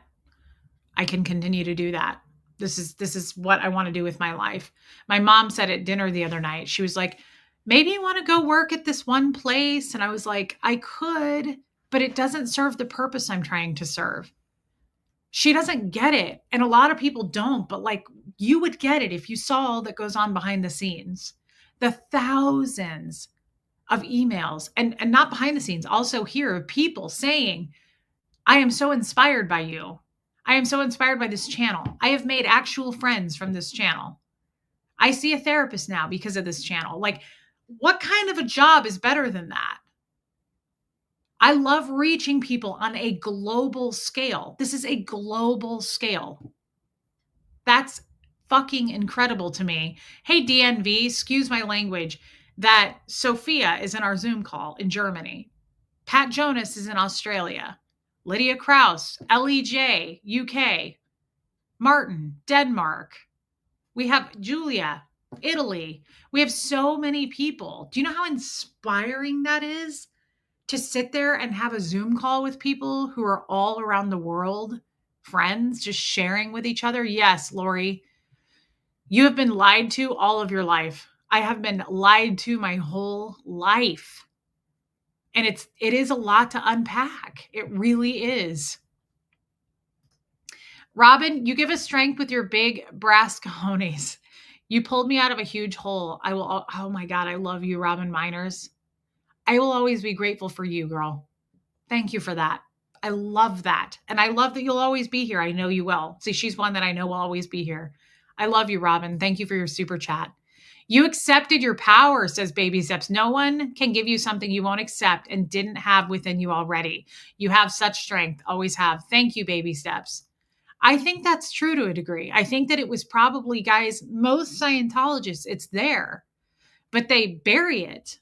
I can continue to do that. This is what I want to do with my life. My mom said at dinner the other night, she was like, maybe you want to go work at this one place. And I was like, I could, but it doesn't serve the purpose I'm trying to serve. She doesn't get it. And a lot of people don't, but like, you would get it if you saw all that goes on behind the scenes. The thousands of emails and not behind the scenes, also here of people saying, I am so inspired by you. I am so inspired by this channel. I have made actual friends from this channel. I see a therapist now because of this channel. Like, what kind of a job is better than that? I love reaching people on a global scale. This is a global scale. That's fucking incredible to me. Hey, DNV, excuse my language, that Sophia is in our Zoom call in Germany. Pat Jonas is in Australia. Lydia Krause, LEJ, UK. Martin, Denmark. We have Julia, Italy. We have so many people. Do you know how inspiring that is? To sit there and have a Zoom call with people who are all around the world, friends, just sharing with each other. Yes, Lori, you have been lied to all of your life. I have been lied to my whole life. And it is a lot to unpack. It really is. Robin, you give us strength with your big brass cojones. You pulled me out of a huge hole. I will, oh my God, I love you, Robin Miners. I will always be grateful for you, girl. Thank you for that. I love that. And I love that you'll always be here. I know you will. See, she's one that I know will always be here. I love you, Robin. Thank you for your super chat. You accepted your power, says Baby Steps. No one can give you something you won't accept and didn't have within you already. You have such strength, always have. Thank you, Baby Steps. I think that's true to a degree. I think that it was probably, guys, most Scientologists, it's there, but they bury it.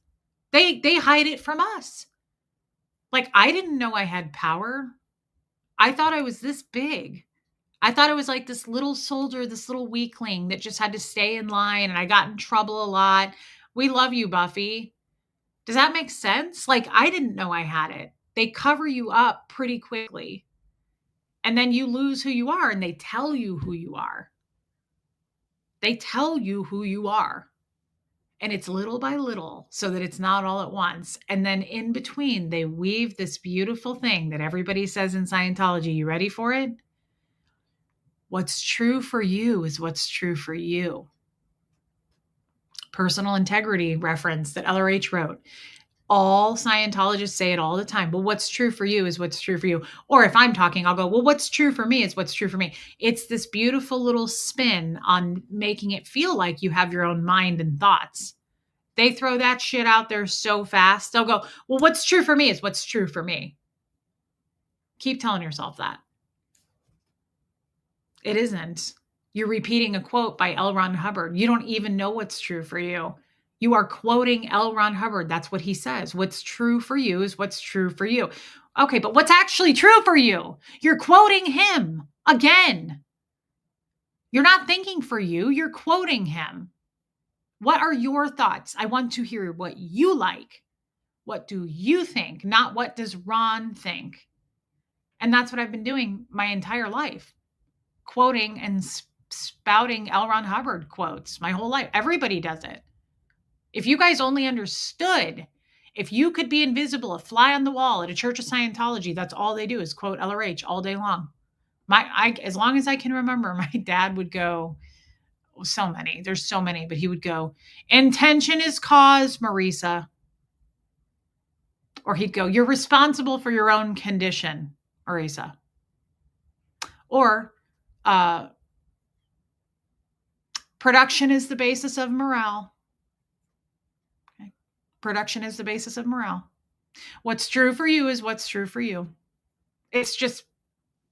They hide it from us. Like, I didn't know I had power. I thought I was this big. I thought I was like this little soldier, this little weakling that just had to stay in line, and I got in trouble a lot. We love you, Buffy. Does that make sense? Like, I didn't know I had it. They cover you up pretty quickly. And then you lose who you are, and they tell you who you are. They tell you who you are. And it's little by little so that it's not all at once. And then in between, they weave this beautiful thing that everybody says in Scientology. You ready for it? What's true for you is what's true for you. Personal integrity reference that LRH wrote. All Scientologists say it all the time. Well, what's true for you is what's true for you. Or if I'm talking, I'll go, well, what's true for me is what's true for me. It's this beautiful little spin on making it feel like you have your own mind and thoughts. They throw that shit out there so fast. They'll go, well, what's true for me is what's true for me. Keep telling yourself that. It isn't. You're repeating a quote by L. Ron Hubbard. You don't even know what's true for you. You are quoting L. Ron Hubbard. That's what he says. What's true for you is what's true for you. Okay, but what's actually true for you? You're quoting him again. You're not thinking for you. You're quoting him. What are your thoughts? I want to hear what you like. What do you think? Not what does Ron think? And that's what I've been doing my entire life. Quoting and spouting L. Ron Hubbard quotes my whole life. Everybody does it. If you guys only understood, if you could be invisible, a fly on the wall at a Church of Scientology, that's all they do is quote LRH all day long. As long as I can remember, my dad would go, so many. There's so many, but he would go, intention is cause, Marisa. Or he'd go, you're responsible for your own condition, Marisa. Or production is the basis of morale. Okay. Production is the basis of morale. What's true for you is what's true for you. It's just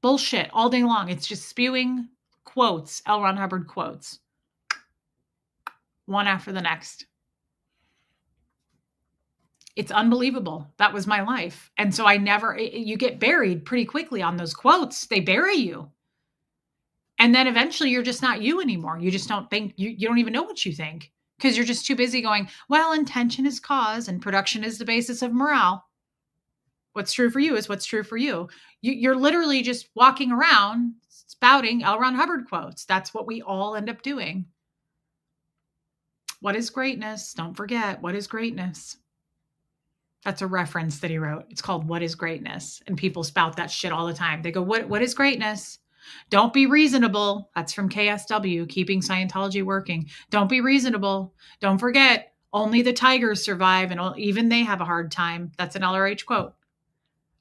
bullshit all day long. It's just spewing quotes, L. Ron Hubbard quotes, one after the next. It's unbelievable. That was my life. And so you get buried pretty quickly on those quotes. They bury you. And then eventually you're just not you anymore. You just don't think, you don't even know what you think because you're just too busy going, well, intention is cause and production is the basis of morale. What's true for you is what's true for you. You're literally just walking around spouting L. Ron Hubbard quotes. That's what we all end up doing. What is greatness? Don't forget, what is greatness? That's a reference that he wrote. It's called What is Greatness? And people spout that shit all the time. They go, what is greatness? Don't be reasonable. That's from KSW, Keeping Scientology Working. Don't be reasonable. Don't forget, only the tigers survive, and even they have a hard time. That's an LRH quote.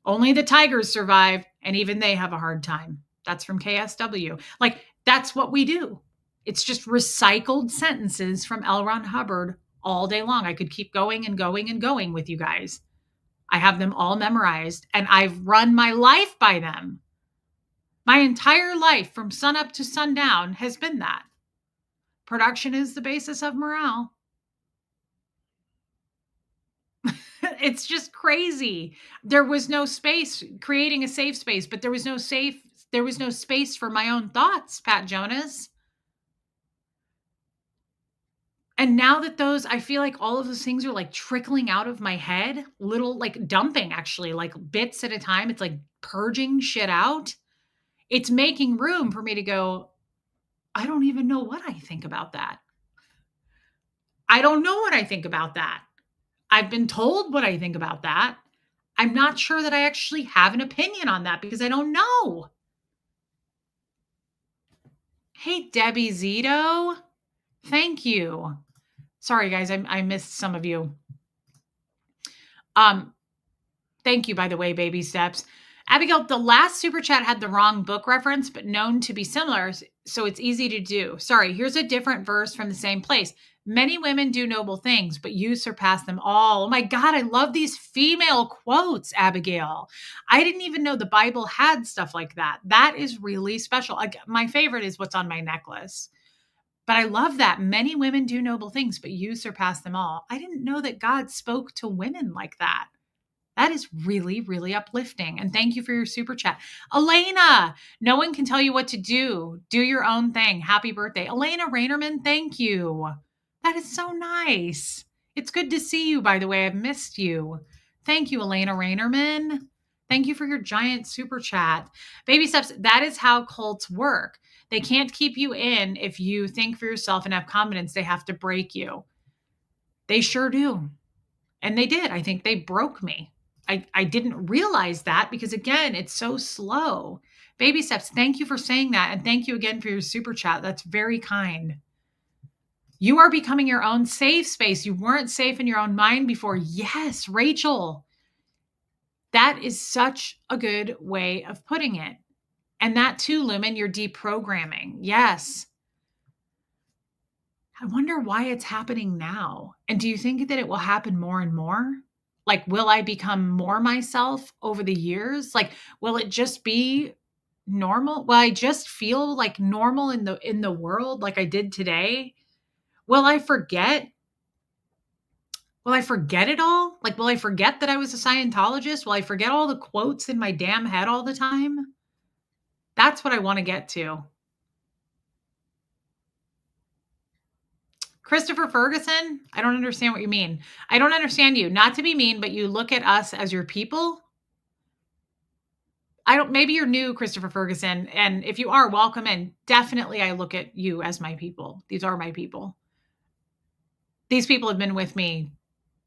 Only the tigers survive, and even they have a hard time. That's from KSW. Like, that's what we do. It's just recycled sentences from L. Ron Hubbard all day long. I could keep going and going and going with you guys. I have them all memorized, and I've run my life by them. My entire life from sunup to sundown has been that. Production is the basis of morale. It's just crazy. There was no space creating a safe space, but there was no space for my own thoughts, Pat Jonas. And now that I feel like all of those things are like trickling out of my head, little like dumping actually, like bits at a time. It's like purging shit out. It's making room for me to go, I don't even know what I think about that. I don't know what I think about that. I've been told what I think about that. I'm not sure that I actually have an opinion on that because I don't know. Hey, Debbie Zito. Thank you. Sorry, guys, I missed some of you. Thank you, by the way, Baby Steps. Abigail, the last super chat had the wrong book reference, but known to be similar, so it's easy to do. Sorry, here's a different verse from the same place. Many women do noble things, but you surpass them all. Oh my God, I love these female quotes, Abigail. I didn't even know the Bible had stuff like that. That is really special. My favorite is what's on my necklace. But I love that. Many women do noble things, but you surpass them all. I didn't know that God spoke to women like that. That is really, really uplifting. And thank you for your super chat. Elena, no one can tell you what to do. Do your own thing. Happy birthday. Elena Rainerman, thank you. That is so nice. It's good to see you, by the way. I've missed you. Thank you, Elena Rainerman. Thank you for your giant super chat. Baby Steps, that is how cults work. They can't keep you in if you think for yourself and have confidence. They have to break you. They sure do. And they did. I think they broke me. I didn't realize that because, again, it's so slow. Baby Steps, thank you for saying that. And thank you again for your super chat. That's very kind. You are becoming your own safe space. You weren't safe in your own mind before. Yes, Rachel. That is such a good way of putting it. And that too, Lumen, you're deprogramming. Yes. I wonder why it's happening now. And do you think that it will happen more and more? Like, will I become more myself over the years? Like, will it just be normal? Will I just feel like normal in the world like I did today? Will I forget? Will I forget it all? Like, will I forget that I was a Scientologist? Will I forget all the quotes in my damn head all the time? That's what I want to get to. Christopher Ferguson, I don't understand what you mean. I don't understand you. Not to be mean, but you look at us as your people. Maybe you're new, Christopher Ferguson. And if you are, welcome in. Definitely, I look at you as my people. These are my people. These people have been with me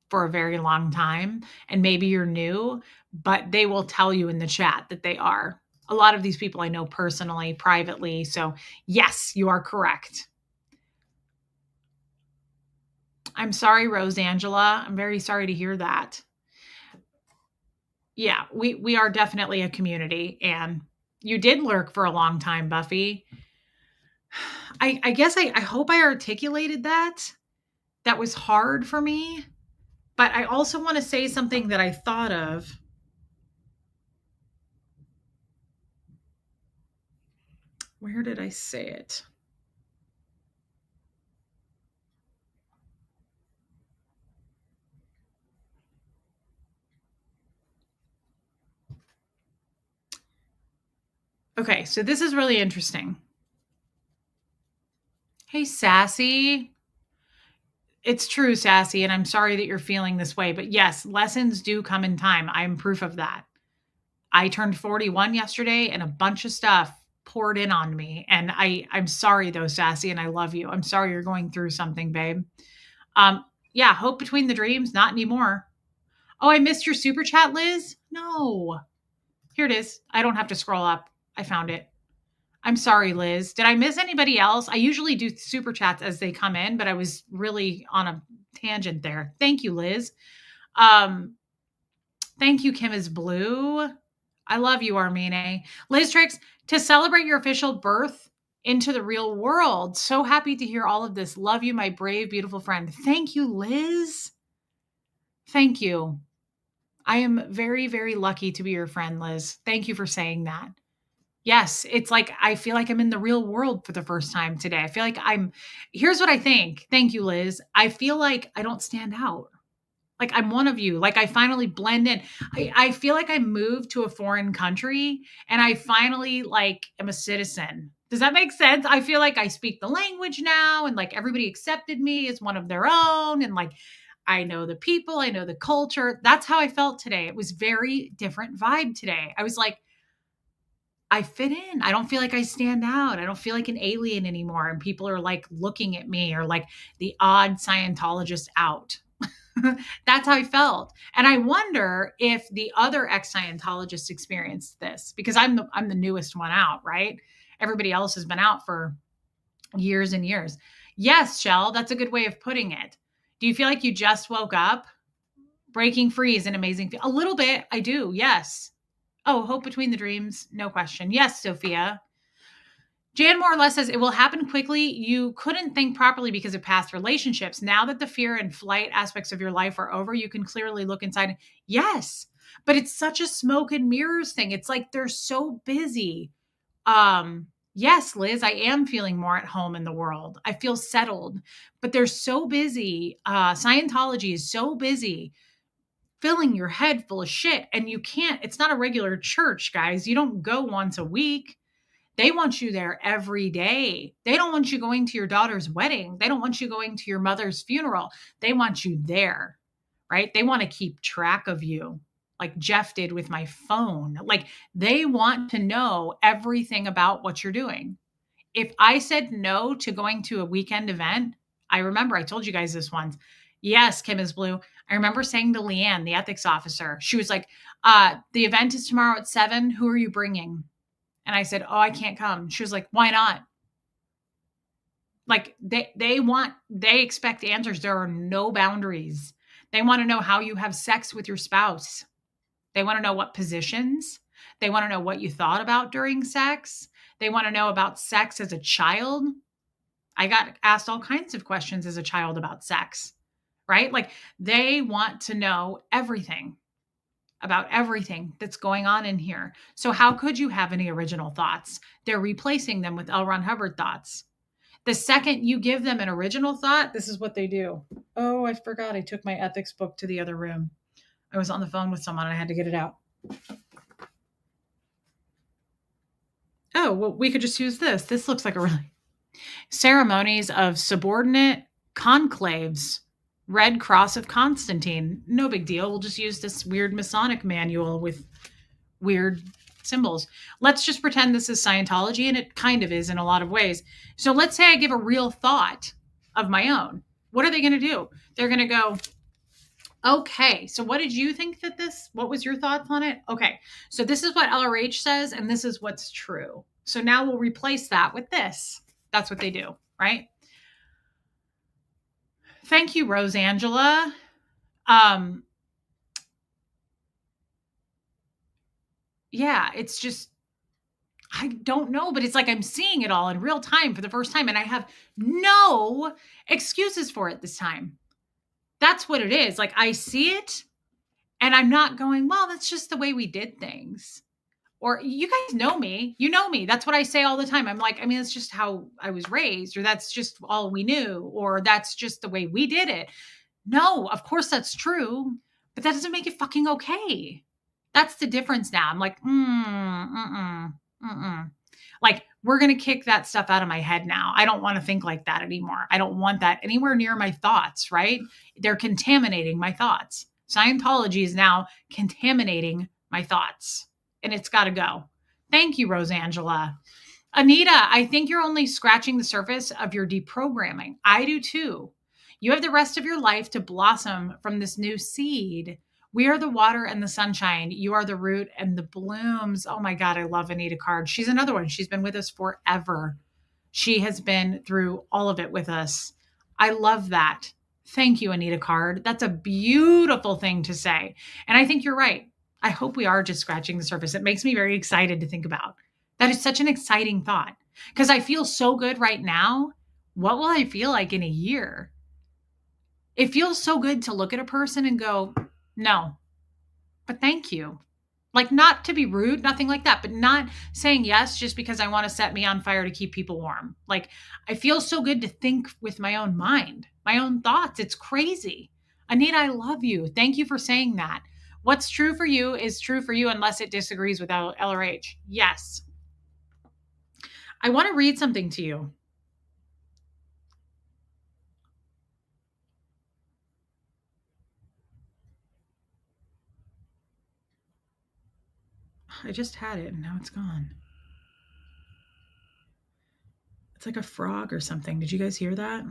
for a very long time. And maybe you're new, but they will tell you in the chat that they are. A lot of these people I know personally, privately. So yes, you are correct. I'm sorry, Rosangela. I'm very sorry to hear that. Yeah, we are definitely a community, and you did lurk for a long time, Buffy. I guess I hope I articulated that. That was hard for me, but I also want to say something that I thought of. Where did I say it? Okay, so this is really interesting. Hey, Sassy. It's true, Sassy, and I'm sorry that you're feeling this way, but yes, lessons do come in time. I'm proof of that. I turned 41 yesterday and a bunch of stuff poured in on me. And I'm sorry though, Sassy, and I love you. I'm sorry you're going through something, babe. Yeah, hope between the dreams, not anymore. Oh, I missed your super chat, Liz? No. Here it is. I don't have to scroll up. I found it. I'm sorry, Liz. Did I miss anybody else? I usually do super chats as they come in, but I was really on a tangent there. Thank you, Liz. Thank you, Kim is Blue. I love you, Armine. Liz Tricks, to celebrate your official birth into the real world. So happy to hear all of this. Love you, my brave, beautiful friend. Thank you, Liz. Thank you. I am very, very lucky to be your friend, Liz. Thank you for saying that. Yes, it's like I feel like I'm in the real world for the first time today. I feel like here's what I think. Thank you, Liz. I feel like I don't stand out. Like I'm one of you. Like I finally blend in. I feel like I moved to a foreign country and I finally like am a citizen. Does that make sense? I feel like I speak the language now and like everybody accepted me as one of their own and like I know the people, I know the culture. That's how I felt today. It was very different vibe today. I was like, I fit in. I don't feel like I stand out. I don't feel like an alien anymore. And people are like looking at me or like the odd Scientologist out. That's how I felt. And I wonder if the other ex-Scientologists experienced this because I'm the newest one out, right? Everybody else has been out for years and years. Yes, Shell, that's a good way of putting it. Do you feel like you just woke up? Breaking free is an amazing a little bit. I do. Yes. Oh, hope between the dreams. No question. Yes, Sophia. Jan more or less says it will happen quickly. You couldn't think properly because of past relationships. Now that the fear and flight aspects of your life are over, you can clearly look inside. Yes, but it's such a smoke and mirrors thing. It's like they're so busy. Yes, Liz, I am feeling more at home in the world. I feel settled, but they're so busy. Scientology is so busy filling your head full of shit, and you can't. It's not a regular church, guys. You don't go once a week. They want you there every day. They don't want you going to your daughter's wedding. They don't want you going to your mother's funeral. They want you there, right? They want to keep track of you, like Jeff did with my phone. Like they want to know everything about what you're doing. If I said no to going to a weekend event, I remember I told you guys this once. Yes, Kim is Blue. I remember saying to Leanne, the ethics officer, she was like, the event is tomorrow at 7. Who are you bringing? And I said, oh, I can't come. She was like, why not? Like they expect answers. There are no boundaries. They want to know how you have sex with your spouse. They want to know what positions. They want to know what you thought about during sex. They want to know about sex as a child. I got asked all kinds of questions as a child about sex, right? Like they want to know everything about everything that's going on in here. So how could you have any original thoughts? They're replacing them with L. Ron Hubbard thoughts. The second you give them an original thought, this is what they do. Oh, I forgot. I took my ethics book to the other room. I was on the phone with someone. I had to get it out. Oh, well, we could just use this. This looks like a really ceremonies of subordinate conclaves. Red Cross of Constantine. No big deal. We'll just use this weird Masonic manual with weird symbols. Let's just pretend this is Scientology, and it kind of is in a lot of ways. So let's say I give a real thought of my own. What are they going to do? They're going to go, okay, so what did you think what was your thoughts on it? Okay, so this is what LRH says, and this is what's true. So now we'll replace that with this. That's what they do, right? Thank you, Rosangela. Um, yeah, it's just I don't know, but it's like I'm seeing it all in real time for the first time, and I have no excuses for it this time. That's what it is. Like, I see it, and I'm not going, well, that's just the way we did things. Or you guys know me. You know me. That's what I say all the time. I'm like, I mean, it's just how I was raised, or that's just all we knew, or that's just the way we did it. No, of course that's true, but that doesn't make it fucking okay. That's the difference now. I'm like, like, we're going to kick that stuff out of my head now. I don't want to think like that anymore. I don't want that anywhere near my thoughts, right? They're contaminating my thoughts. Scientology is now contaminating my thoughts, and it's got to go. Thank you, Rosangela. Anita, I think you're only scratching the surface of your deprogramming. I do too. You have the rest of your life to blossom from this new seed. We are the water and the sunshine. You are the root and the blooms. Oh my God, I love Anita Card. She's another one. She's been with us forever. She has been through all of it with us. I love that. Thank you, Anita Card. That's a beautiful thing to say. And I think you're right. I hope we are just scratching the surface. It makes me very excited to think about. That is such an exciting thought because I feel so good right now. What will I feel like in a year? It feels so good to look at a person and go, no, but thank you. Like, not to be rude, nothing like that, but not saying yes just because I want to set me on fire to keep people warm. Like, I feel so good to think with my own mind, my own thoughts. It's crazy. Anita, I love you. Thank you for saying that. What's true for you is true for you unless it disagrees with LRH. Yes. I want to read something to you. I just had it and now it's gone. It's like a frog or something. Did you guys hear that?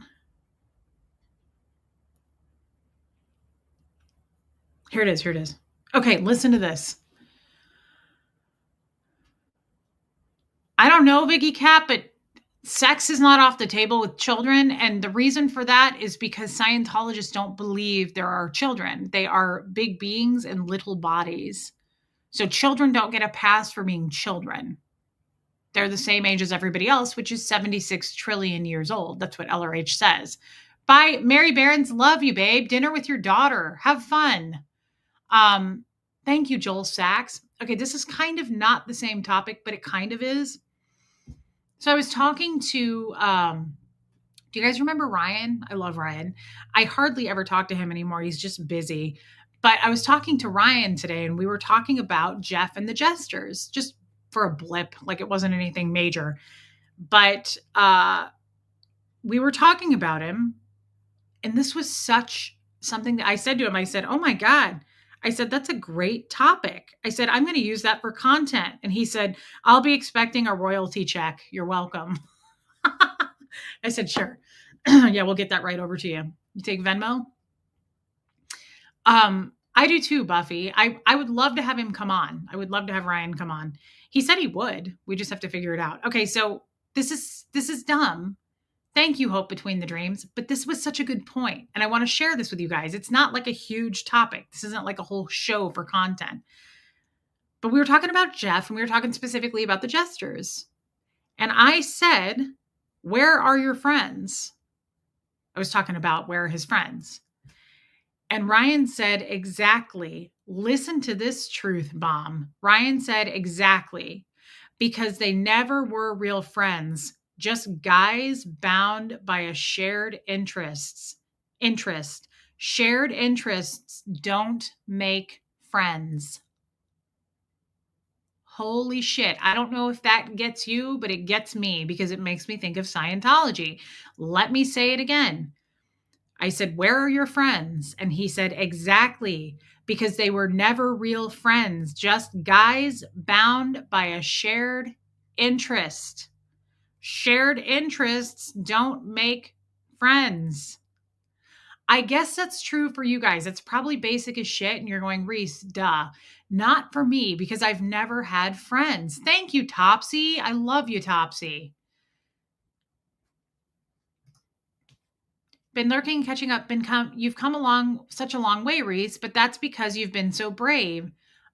Here it is. Here it is. Okay, listen to this. I don't know, Vicky Cat, but sex is not off the table with children. And the reason for that is because Scientologists don't believe there are children. They are big beings in little bodies. So children don't get a pass for being children. They're the same age as everybody else, which is 76 trillion years old. That's what LRH says. Bye, Mary Barons. Love you, babe. Dinner with your daughter. Have fun. Thank you, Joel Sachs. Okay, this is kind of not the same topic, but it kind of is. So I was talking to, do you guys remember Ryan? I love Ryan. I hardly ever talk to him anymore. He's just busy. But I was talking to Ryan today and we were talking about Jeff and the Jesters, just for a blip, like it wasn't anything major. But we were talking about him. And this was such something that I said to him. I said, oh my God. I said, that's a great topic. I said, I'm going to use that for content. And he said, I'll be expecting a royalty check. You're welcome. I said, sure. Yeah, we'll get that right over to you. You take Venmo? I do too, Buffy. I would love to have him come on. I would love to have Ryan come on. He said he would. We just have to figure it out. Okay, so this is dumb. Thank you, Hope Between the Dreams. But this was such a good point, and I want to share this with you guys. It's not like a huge topic. This isn't like a whole show for content. But we were talking about Jeff, and we were talking specifically about the Jesters. And I said, where are your friends? I was talking about where are his friends. And Ryan said, exactly. Listen to this truth bomb. Ryan said, exactly. Because they never were real friends, just guys bound by a shared interest. Shared interests don't make friends. Holy shit. I don't know if that gets you, but it gets me because it makes me think of Scientology. Let me say it again. I said, where are your friends? And he said, exactly, because they were never real friends, just guys bound by a shared interest. Shared interests don't make friends. I guess that's true for you guys. It's probably basic as shit. And you're going, Reese, duh. Not for me, because I've never had friends. Thank you, Topsy. I love you, Topsy. been lurking, catching up, you've come along such a long way, Reese, but that's because you've been so brave.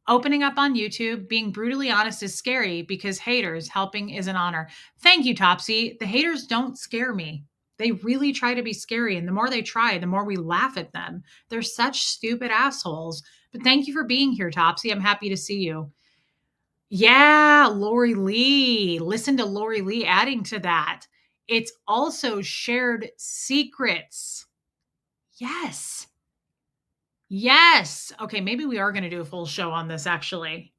Opening up on YouTube, being brutally honest is scary because haters, helping is an honor. Thank you, Topsy. The haters don't scare me. They really try to be scary. And the more they try, the more we laugh at them. They're such stupid assholes. But thank you for being here, Topsy. I'm happy to see you. Yeah, Lori Lee. Listen to Lori Lee adding to that. It's also shared secrets. Yes. Yes. Okay, maybe we are going to do a full show on this actually.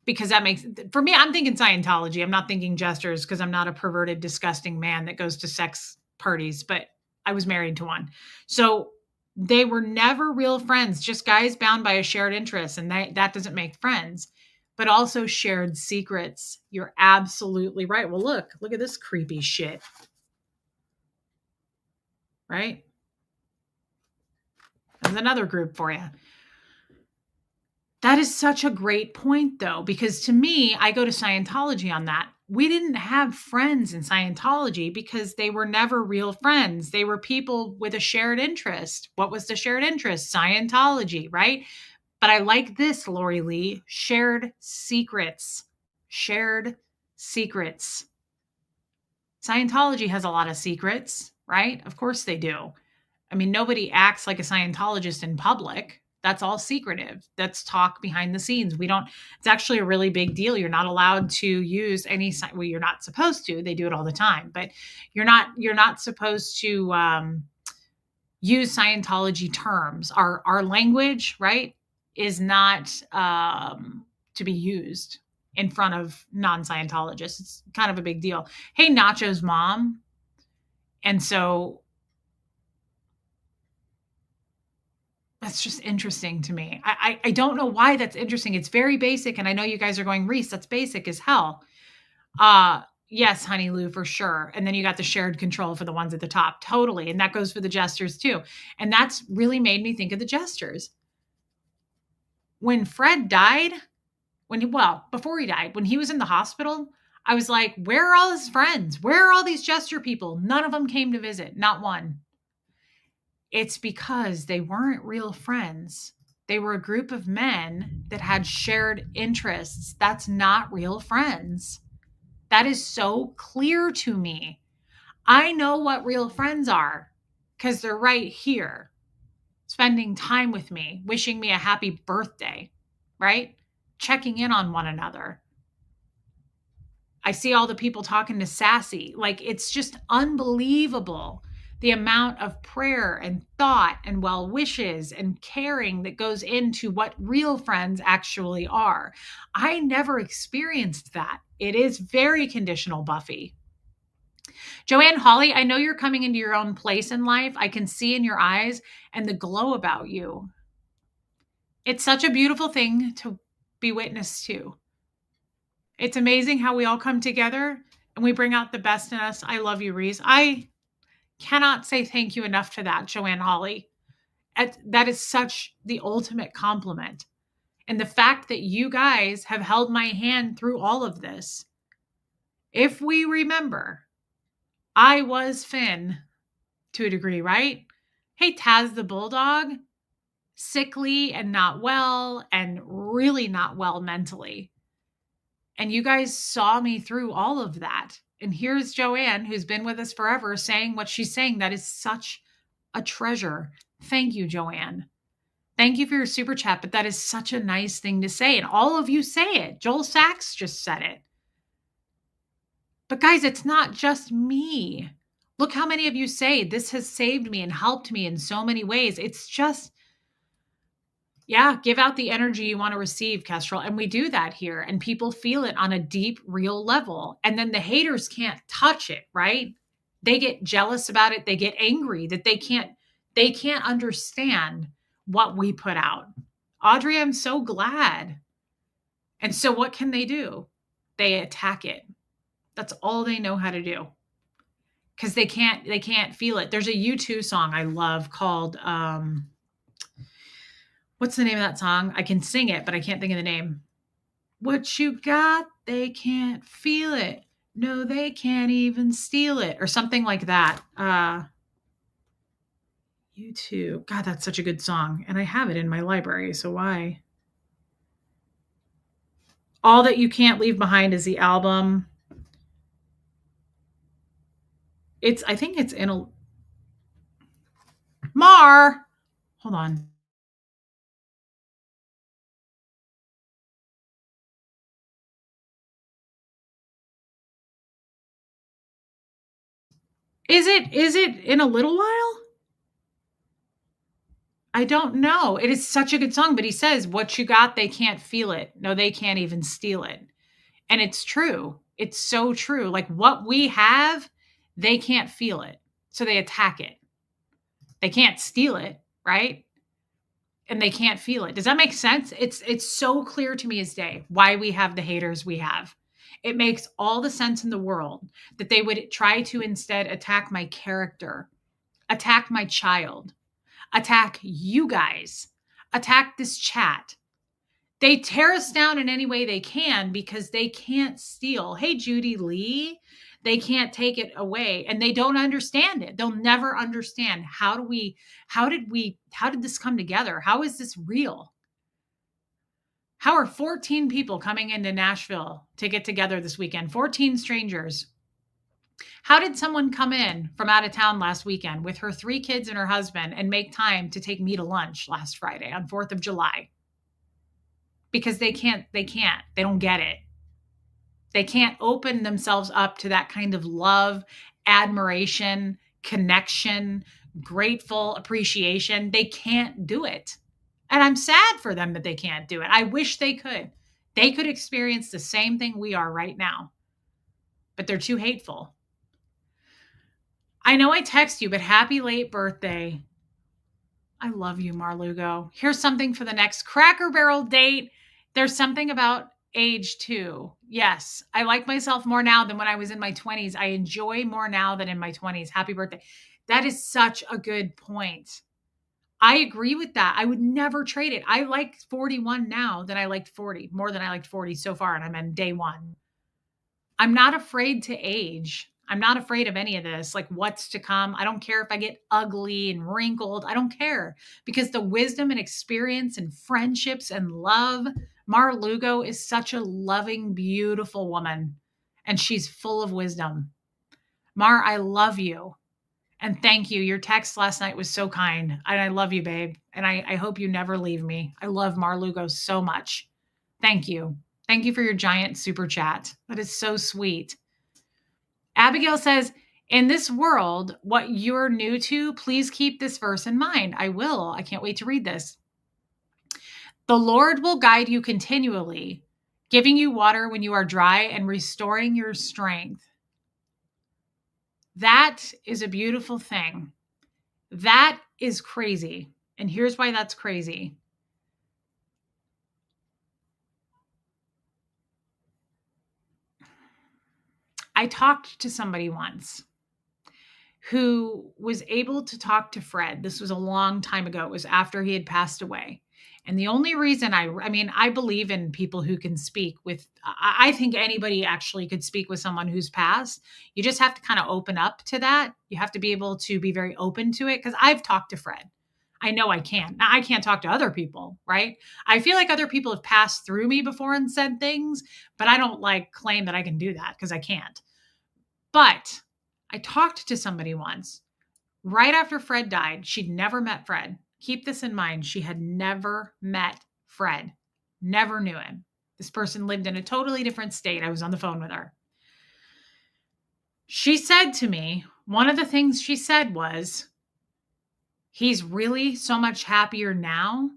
Because that makes, for me, I'm thinking Scientology. I'm not thinking jesters because I'm not a perverted, disgusting man that goes to sex parties, but I was married to one. So they were never real friends, just guys bound by a shared interest. And that doesn't make friends, but also shared secrets. You're absolutely right. Well, look at this creepy shit. Right? There's another group for you. That is such a great point, though, because to me, I go to Scientology on that. We didn't have friends in Scientology because they were never real friends. They were people with a shared interest. What was the shared interest? Scientology, right? But I like this, Lori Lee, shared secrets. Shared secrets. Scientology has a lot of secrets, right? Of course they do. I mean, nobody acts like a Scientologist in public. That's all secretive. That's talk behind the scenes. It's actually a really big deal. You're not allowed to use well, you're not supposed to. They do it all the time, but you're not supposed to use Scientology terms. Our language, right, is not to be used in front of non-Scientologists. It's kind of a big deal. Hey, Nacho's mom. And so that's just interesting to me. I don't know why that's interesting. It's very basic. And I know you guys are going, Reese, that's basic as hell. Yes, Honey Lou, for sure. And then you got the shared control for the ones at the top. Totally. And that goes for the jesters too. And that's really made me think of the jesters. When Fred died, before he died, when he was in the hospital, I was like, where are all his friends? Where are all these jester people? None of them came to visit. Not one. It's because they weren't real friends. They were a group of men that had shared interests. That's not real friends. That is so clear to me. I know what real friends are because they're right here, spending time with me, wishing me a happy birthday, right? Checking in on one another. I see all the people talking to Sassy. Like, it's just unbelievable the amount of prayer and thought and well wishes and caring that goes into what real friends actually are. I never experienced that. It is very conditional, Buffy. Joanne Hawley, I know you're coming into your own place in life. I can see in your eyes and the glow about you. It's such a beautiful thing to be witness to. It's amazing how we all come together and we bring out the best in us. I love you, Reese. I cannot say thank you enough to that, Joanne Hawley. That is such the ultimate compliment. And the fact that you guys have held my hand through all of this. If we remember, I was Finn to a degree, right? Hey, Taz the Bulldog, sickly and not well and really not well mentally. And you guys saw me through all of that. And here's Joanne, who's been with us forever, saying what she's saying. That is such a treasure. Thank you, Joanne. Thank you for your super chat, but that is such a nice thing to say. And all of you say it. Joel Sachs just said it. But guys, it's not just me. Look how many of you say this has saved me and helped me in so many ways. It's just, yeah, give out the energy you want to receive, Kestrel. And we do that here. And people feel it on a deep, real level. And then the haters can't touch it, right? They get jealous about it. They get angry that they can't understand what we put out. Audrey, I'm so glad. And so what can they do? They attack it. That's all they know how to do. Because they can't feel it. There's a U2 song I love called, what's the name of that song? I can sing it, but I can't think of the name. What you got, they can't feel it. No, they can't even steal it. Or something like that. You too. God, that's such a good song. And I have it in my library. So why? All That You Can't Leave Behind is the album. I think it's in a Mar. Hold on. Is it in a little while? I don't know. It is such a good song, but he says, "What you got, they can't feel it. No, they can't even steal it." And it's true. It's so true. Like what we have, they can't feel it. So they attack it. They can't steal it, right? And they can't feel it. Does that make sense? It's so clear to me as day why we have the haters we have. It makes all the sense in the world that they would try to instead attack my character, attack my child, attack you guys, attack this chat. They tear us down in any way they can because they can't steal. Hey, Judy Lee, they can't take it away and they don't understand it. They'll never understand. How did this come together? How is this real? How are 14 people coming into Nashville to get together this weekend? 14 strangers. How did someone come in from out of town last weekend with her 3 kids and her husband and make time to take me to lunch last Friday on 4th of July? Because they don't get it. They can't open themselves up to that kind of love, admiration, connection, grateful appreciation. They can't do it. And I'm sad for them that they can't do it. I wish they could. They could experience the same thing we are right now, but they're too hateful. I know I text you, but happy late birthday. I love you, Marlugo. Here's something for the next Cracker Barrel date. There's something about age too. Yes, I like myself more now than when I was in my 20s. I enjoy more now than in my 20s. Happy birthday. That is such a good point. I agree with that. I would never trade it. I like 41 now than I liked 40, more than I liked 40 so far, and I'm in day 1. I'm not afraid to age. I'm not afraid of any of this, like what's to come. I don't care if I get ugly and wrinkled. I don't care because the wisdom and experience and friendships and love, Mar Lugo is such a loving, beautiful woman, and she's full of wisdom. Mar, I love you. And thank you. Your text last night was so kind. And I love you, babe. And I hope you never leave me. I love Mar Lugo so much. Thank you. Thank you for your giant super chat. That is so sweet. Abigail says, in this world, what you're new to, please keep this verse in mind. I will. I can't wait to read this. The Lord will guide you continually, giving you water when you are dry and restoring your strength. That is a beautiful thing. That is crazy. And here's why that's crazy. I talked to somebody once who was able to talk to Fred. This was a long time ago. It was after he had passed away. And the only reason I believe in people who can speak with, I think anybody actually could speak with someone who's passed. You just have to kind of open up to that. You have to be able to be very open to it because I've talked to Fred. I know I can. Now, I can't talk to other people, right? I feel like other people have passed through me before and said things, but I don't claim that I can do that because I can't. But I talked to somebody once right after Fred died. She'd never met Fred. Keep this in mind. She had never met Fred, never knew him. This person lived in a totally different state. I was on the phone with her. She said to me, one of the things she said was, he's really so much happier now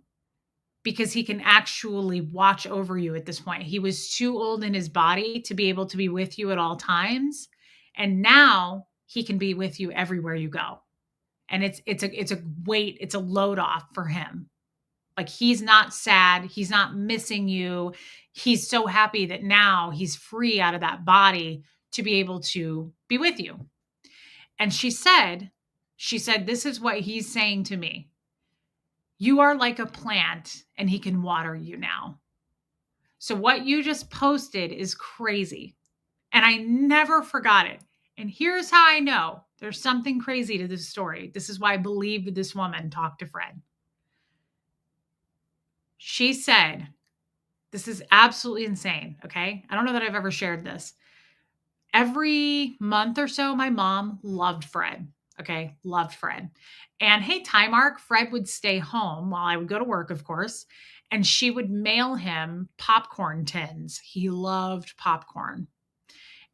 because he can actually watch over you at this point. He was too old in his body to be able to be with you at all times. And now he can be with you everywhere you go. And it's a weight, it's a load off for him. Like he's not sad, he's not missing you. He's so happy that now he's free out of that body to be able to be with you. And she said, this is what he's saying to me. You are like a plant and he can water you now. So what you just posted is crazy. And I never forgot it. And here's how I know There's something crazy to this story. This is why I believe that this woman talked to Fred. She said, this is absolutely insane, okay? I don't know that I've ever shared this. Every month or so, my mom loved Fred, okay? Loved Fred. And hey, time arc, Fred would stay home while I would go to work, of course, and she would mail him popcorn tins. He loved popcorn.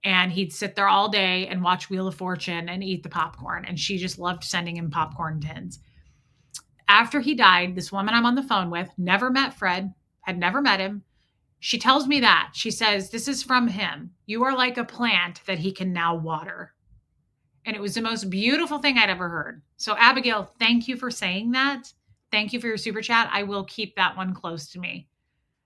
And he'd sit there all day and watch Wheel of Fortune and eat the popcorn. And she just loved sending him popcorn tins. After he died, this woman I'm on the phone with never met Fred, had never met him. She tells me that. She says, this is from him. You are like a plant that he can now water. And it was the most beautiful thing I'd ever heard. So, Abigail, thank you for saying that. Thank you for your super chat. I will keep that one close to me.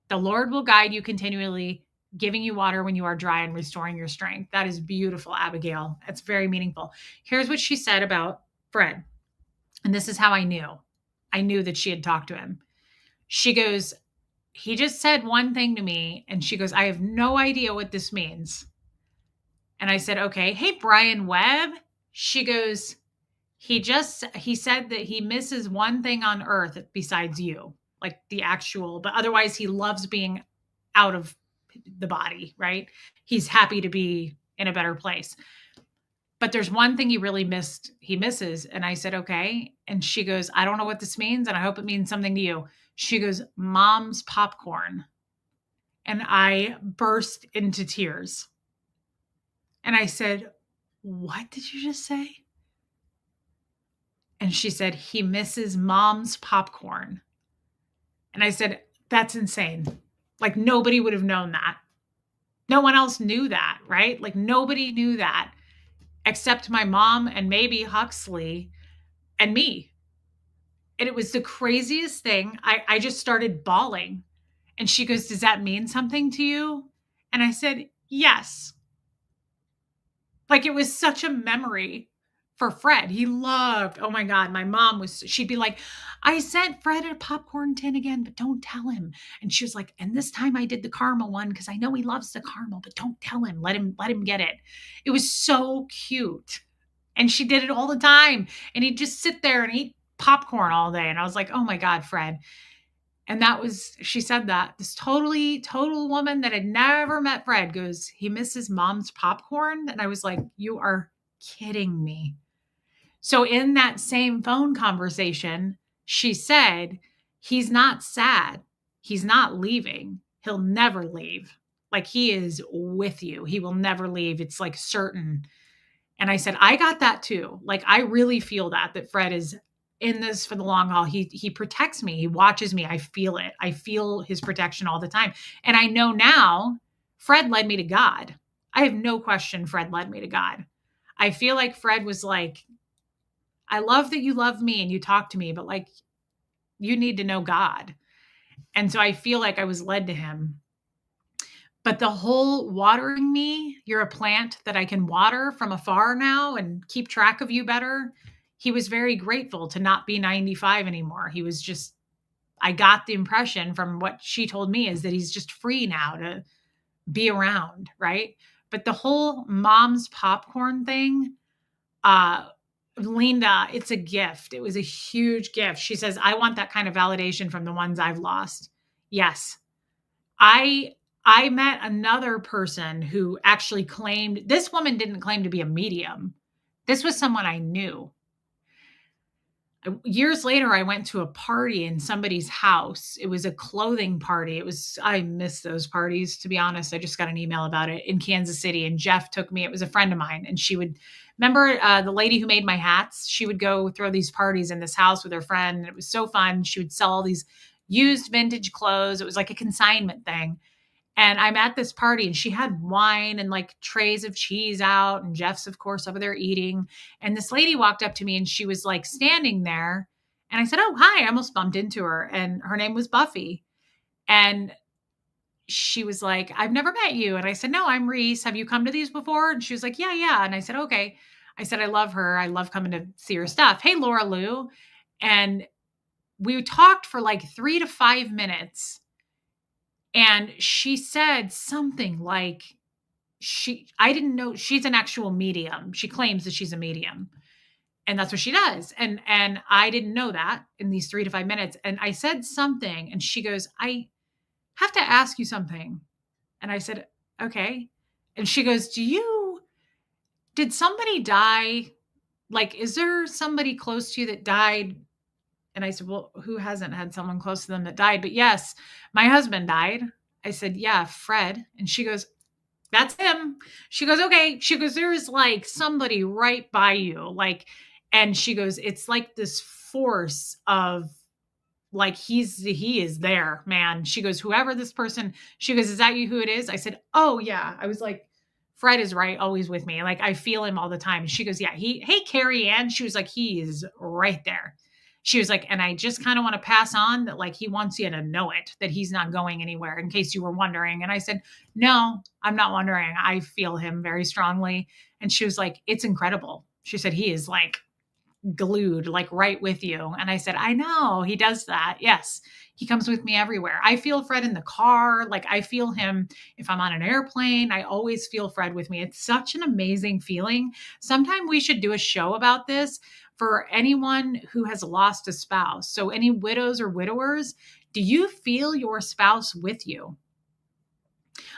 The Lord will guide you continually, giving you water when you are dry and restoring your strength. That is beautiful, Abigail. That's very meaningful. Here's what she said about Fred. And this is how I knew. I knew that she had talked to him. She goes, he just said one thing to me, and she goes, I have no idea what this means. And I said, okay. Hey, Brian Webb. She goes, he said that he misses one thing on earth besides you, like the actual, but otherwise he loves being out of the body, right? He's happy to be in a better place. But there's one thing he misses. And I said, okay. And she goes, I don't know what this means, and I hope it means something to you. She goes, Mom's popcorn. And I burst into tears. And I said, what did you just say? And she said, he misses Mom's popcorn. And I said, that's insane. Like, nobody would have known that. No one else knew that, right? Like, nobody knew that except my mom and maybe Huxley and me. And it was the craziest thing. I just started bawling. And she goes, does that mean something to you? And I said, yes. Like, it was such a memory for Fred. He loved, oh my God, my mom she'd be like, I sent Fred a popcorn tin again, but don't tell him. And she was like, and this time I did the caramel one because I know he loves the caramel, but don't tell him. Let him get it. It was so cute. And she did it all the time. And he'd just sit there and eat popcorn all day. And I was like, oh my God, Fred. And she said that this total woman that had never met Fred goes, he misses Mom's popcorn. And I was like, you are kidding me. So in that same phone conversation, she said, he's not sad. He's not leaving. He'll never leave. Like, he is with you. He will never leave. It's like certain. And I said, I got that too. Like, I really feel that Fred is in this for the long haul. He protects me. He watches me. I feel it. I feel his protection all the time. And I know now Fred led me to God. I have no question Fred led me to God. I feel like Fred was like, I love that you love me and you talk to me, but like, you need to know God. And so I feel like I was led to him. But the whole watering me, you're a plant that I can water from afar now and keep track of you better. He was very grateful to not be 95 anymore. He was just, I got the impression from what she told me is that he's just free now to be around, right? But the whole Mom's popcorn thing, Linda, it's a gift. It was a huge gift. She says, I want that kind of validation from the ones I've lost. Yes. I met another person who actually claimed, this woman didn't claim to be a medium. This was someone I knew. Years later, I went to a party in somebody's house. It was a clothing party. I miss those parties, to be honest. I just got an email about it in Kansas City, and Jeff took me. It was a friend of mine, and she would, remember the lady who made my hats? She would go throw these parties in this house with her friend, and it was so fun. She would sell all these used vintage clothes. It was like a consignment thing. And I'm at this party and she had wine and like trays of cheese out, and Jeff's, of course, over there eating. And this lady walked up to me and she was like standing there. And I said, oh, hi. I almost bumped into her. And her name was Buffy. And she was like, I've never met you. And I said, no, I'm Reese. Have you come to these before? And she was like, yeah. And I said, okay. I said, I love her. I love coming to see her stuff. Hey, Laura Lou. And we talked for like 3 to 5 minutes. And she said something like, I didn't know she's an actual medium. She claims that she's a medium. And that's what she does. And I didn't know that in these 3 to 5 minutes. And I said something and she goes, "I have to ask you something." And I said, "Okay." And she goes, did somebody die? Like, is there somebody close to you that died?" And I said, "Well, who hasn't had someone close to them that died?" "But yes, my husband died." I said, "Yeah, Fred." And she goes, "That's him." She goes, "Okay." She goes, "There's like somebody right by you." Like, and she goes, "It's like this force of like he is there, man." She goes, "Whoever this person," she goes, "Is that you who it is?" I said, "Oh yeah." I was like, "Fred is right, always with me. Like I feel him all the time." She goes, "Yeah, hey, Carrie Ann." She was like, "He is right there." She was like, "And I just kind of want to pass on that, like, he wants you to know it, that he's not going anywhere, in case you were wondering." And I said, "No, I'm not wondering. I feel him very strongly." And she was like, "It's incredible." She said, "He is like glued, like right with you." And I said, "I know he does that. Yes. He comes with me everywhere. I feel Fred in the car. Like I feel him if I'm on an airplane. I always feel Fred with me." It's such an amazing feeling. Sometime we should do a show about this for anyone who has lost a spouse. So any widows or widowers, do you feel your spouse with you?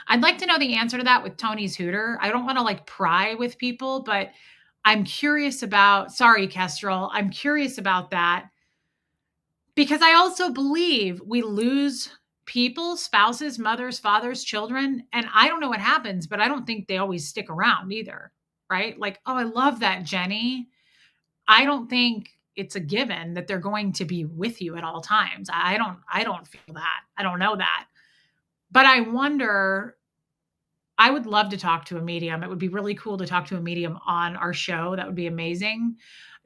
I'd like to know the answer to that with Tony's Hooter. I don't want to like pry with people, but I'm curious about, sorry, Kestrel, I'm curious about that because I also believe we lose people, spouses, mothers, fathers, children, and I don't know what happens, but I don't think they always stick around either, right? Like, "Oh, I love that, Jenny." I don't think it's a given that they're going to be with you at all times. I don't feel that. I don't know that. But I wonder, I would love to talk to a medium. It would be really cool to talk to a medium on our show. That would be amazing.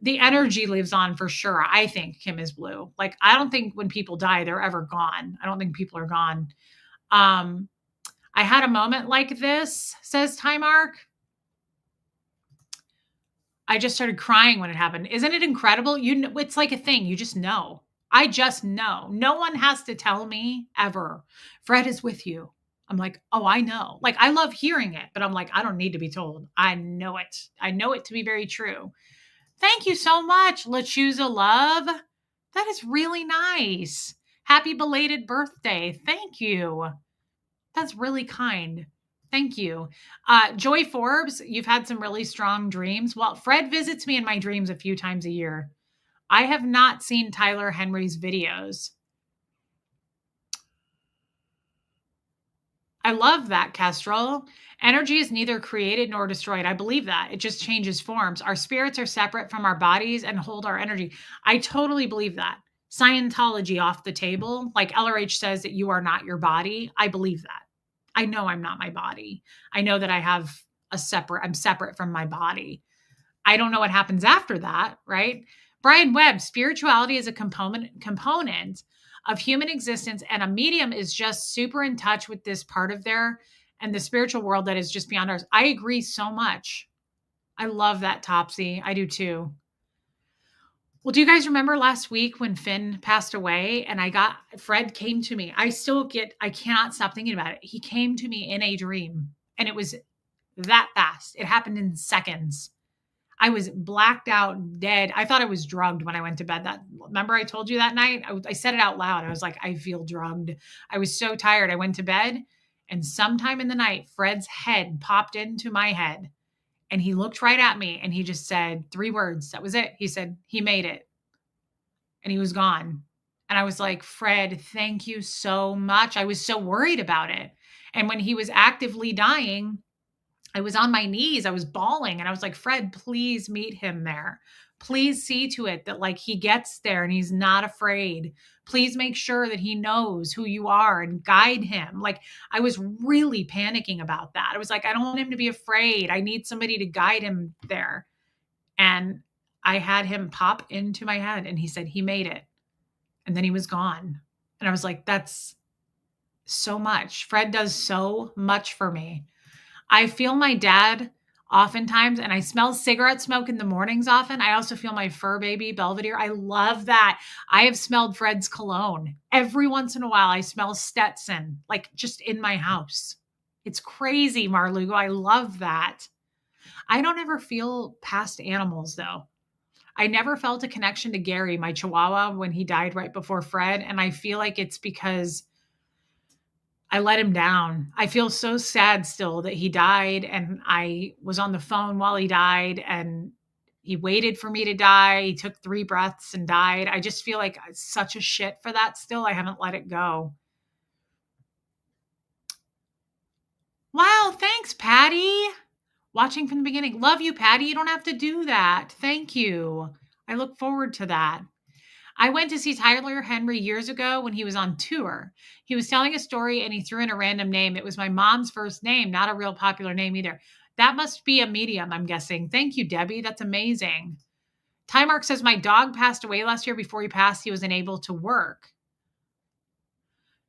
The energy lives on for sure. I think Kim is blue. Like, I don't think when people die, they're ever gone. I don't think people are gone. Um, I had a moment like this, says Timark. I just started crying when it happened. Isn't it incredible? You know, it's like a thing. You just know. I just know. No one has to tell me ever. Fred is with you. I'm like, "Oh, I know." Like I love hearing it, but I'm like, I don't need to be told. I know it. I know it to be very true. Thank you so much, LaChusa Love. That is really nice. Happy belated birthday. Thank you. That's really kind. Thank you. Joy Forbes, you've had some really strong dreams. Well, Fred visits me in my dreams a few times a year. I have not seen Tyler Henry's videos. I love that, Kestrel. Energy is neither created nor destroyed. I believe that. It just changes forms. Our spirits are separate from our bodies and hold our energy. I totally believe that. Scientology off the table. Like LRH says that you are not your body. I believe that. I know I'm not my body. I know that I have I'm separate from my body. I don't know what happens after that, right? Brian Webb, spirituality is a component of human existence, and a medium is just super in touch with this part of their and the spiritual world that is just beyond ours. I agree so much. I love that, Topsy. I do too. Well, do you guys remember last week when Finn passed away and Fred came to me? I cannot stop thinking about it. He came to me in a dream and it was that fast. It happened in seconds. I was blacked out, dead. I thought I was drugged when I went to bed. Remember I told you that night? I said it out loud. I was like, "I feel drugged." I was so tired. I went to bed, and sometime in the night, Fred's head popped into my head, and he looked right at me, and he just said 3 words. That was it. He said, "He made it," and he was gone. And I was like, "Fred, thank you so much." I was so worried about it. And when he was actively dying, I was on my knees. I was bawling and I was like, "Fred, please meet him there. Please see to it that like he gets there and he's not afraid. Please make sure that he knows who you are and guide him." Like I was really panicking about that. I was like, "I don't want him to be afraid. I need somebody to guide him there." And I had him pop into my head and he said, "He made it." And then he was gone. And I was like, that's so much. Fred does so much for me. I feel my dad oftentimes, and I smell cigarette smoke in the mornings often. I also feel my fur baby, Belvedere. I love that. I have smelled Fred's cologne. Every once in a while, I smell Stetson, like just in my house. It's crazy, Marlugo. I love that. I don't ever feel past animals though. I never felt a connection to Gary, my chihuahua, when he died right before Fred. And I feel like it's because I let him down. I feel so sad still that he died. And I was on the phone while he died and he waited for me to die. He took 3 breaths and died. I just feel like such a shit for that still. I haven't let it go. Wow. Thanks, Patty. Watching from the beginning. Love you, Patty. You don't have to do that. Thank you. I look forward to that. I went to see Tyler Henry years ago when he was on tour. He was telling a story and he threw in a random name. It was my mom's first name, not a real popular name either. That must be a medium, I'm guessing. Thank you, Debbie. That's amazing. Tymark says my dog passed away last year. Before he passed, he was unable to work.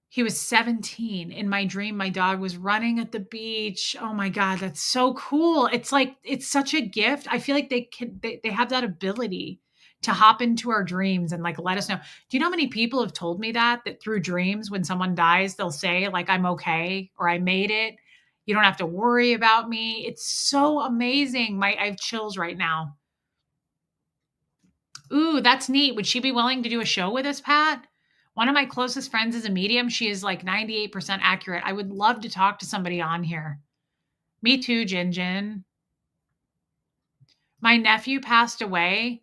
He was 17. In my dream, my dog was running at the beach. Oh my God, that's so cool. It's like, it's such a gift. I feel like they have that ability to hop into our dreams and like let us know. Do you know how many people have told me that through dreams, when someone dies, they'll say like, I'm okay, or I made it. You don't have to worry about me. It's so amazing. I have chills right now. Ooh, that's neat. Would she be willing to do a show with us, Pat? One of my closest friends is a medium. She is like 98% accurate. I would love to talk to somebody on here. Me too, Jin Jin. My nephew passed away.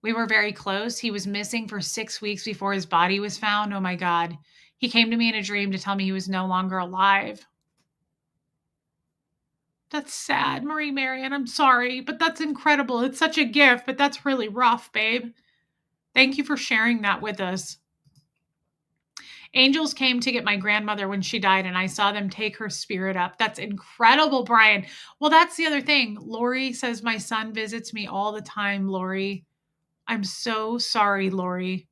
We were very close. He was missing for 6 weeks before his body was found. Oh my God. He came to me in a dream to tell me he was no longer alive. That's sad, Marie Marian. I'm sorry, but that's incredible. It's such a gift, but that's really rough, babe. Thank you for sharing that with us. Angels came to get my grandmother when she died, and I saw them take her spirit up. That's incredible, Brian. Well, that's the other thing. Lori says my son visits me all the time, Lori. I'm so sorry, Lori.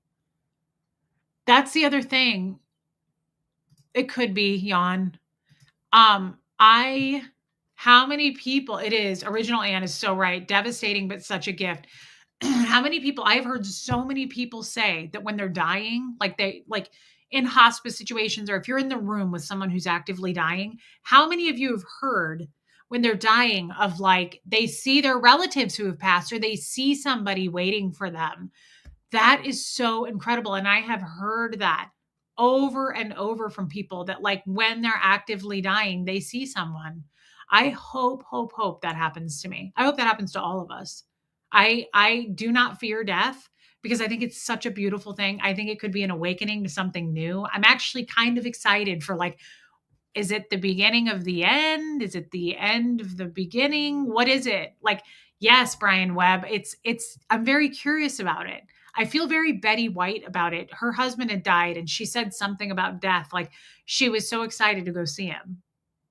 That's the other thing. It could be, Jan. How many people it is, original Anne is so right. Devastating, but such a gift. How many people, I've heard so many people say that when they're dying, like in hospice situations, or if you're in the room with someone who's actively dying, how many of you have heard when they're dying of like, they see their relatives who have passed, or they see somebody waiting for them? That is so incredible. And I have heard that over and over from people that like when they're actively dying, they see someone. I hope that happens to me. I hope that happens to all of us. I do not fear death because I think it's such a beautiful thing. I think it could be an awakening to something new. I'm actually kind of excited for like, is it the beginning of the end? Is it the end of the beginning? What is it? Like, yes, Brian Webb, I'm very curious about it. I feel very Betty White about it. Her husband had died and she said something about death. Like she was so excited to go see him.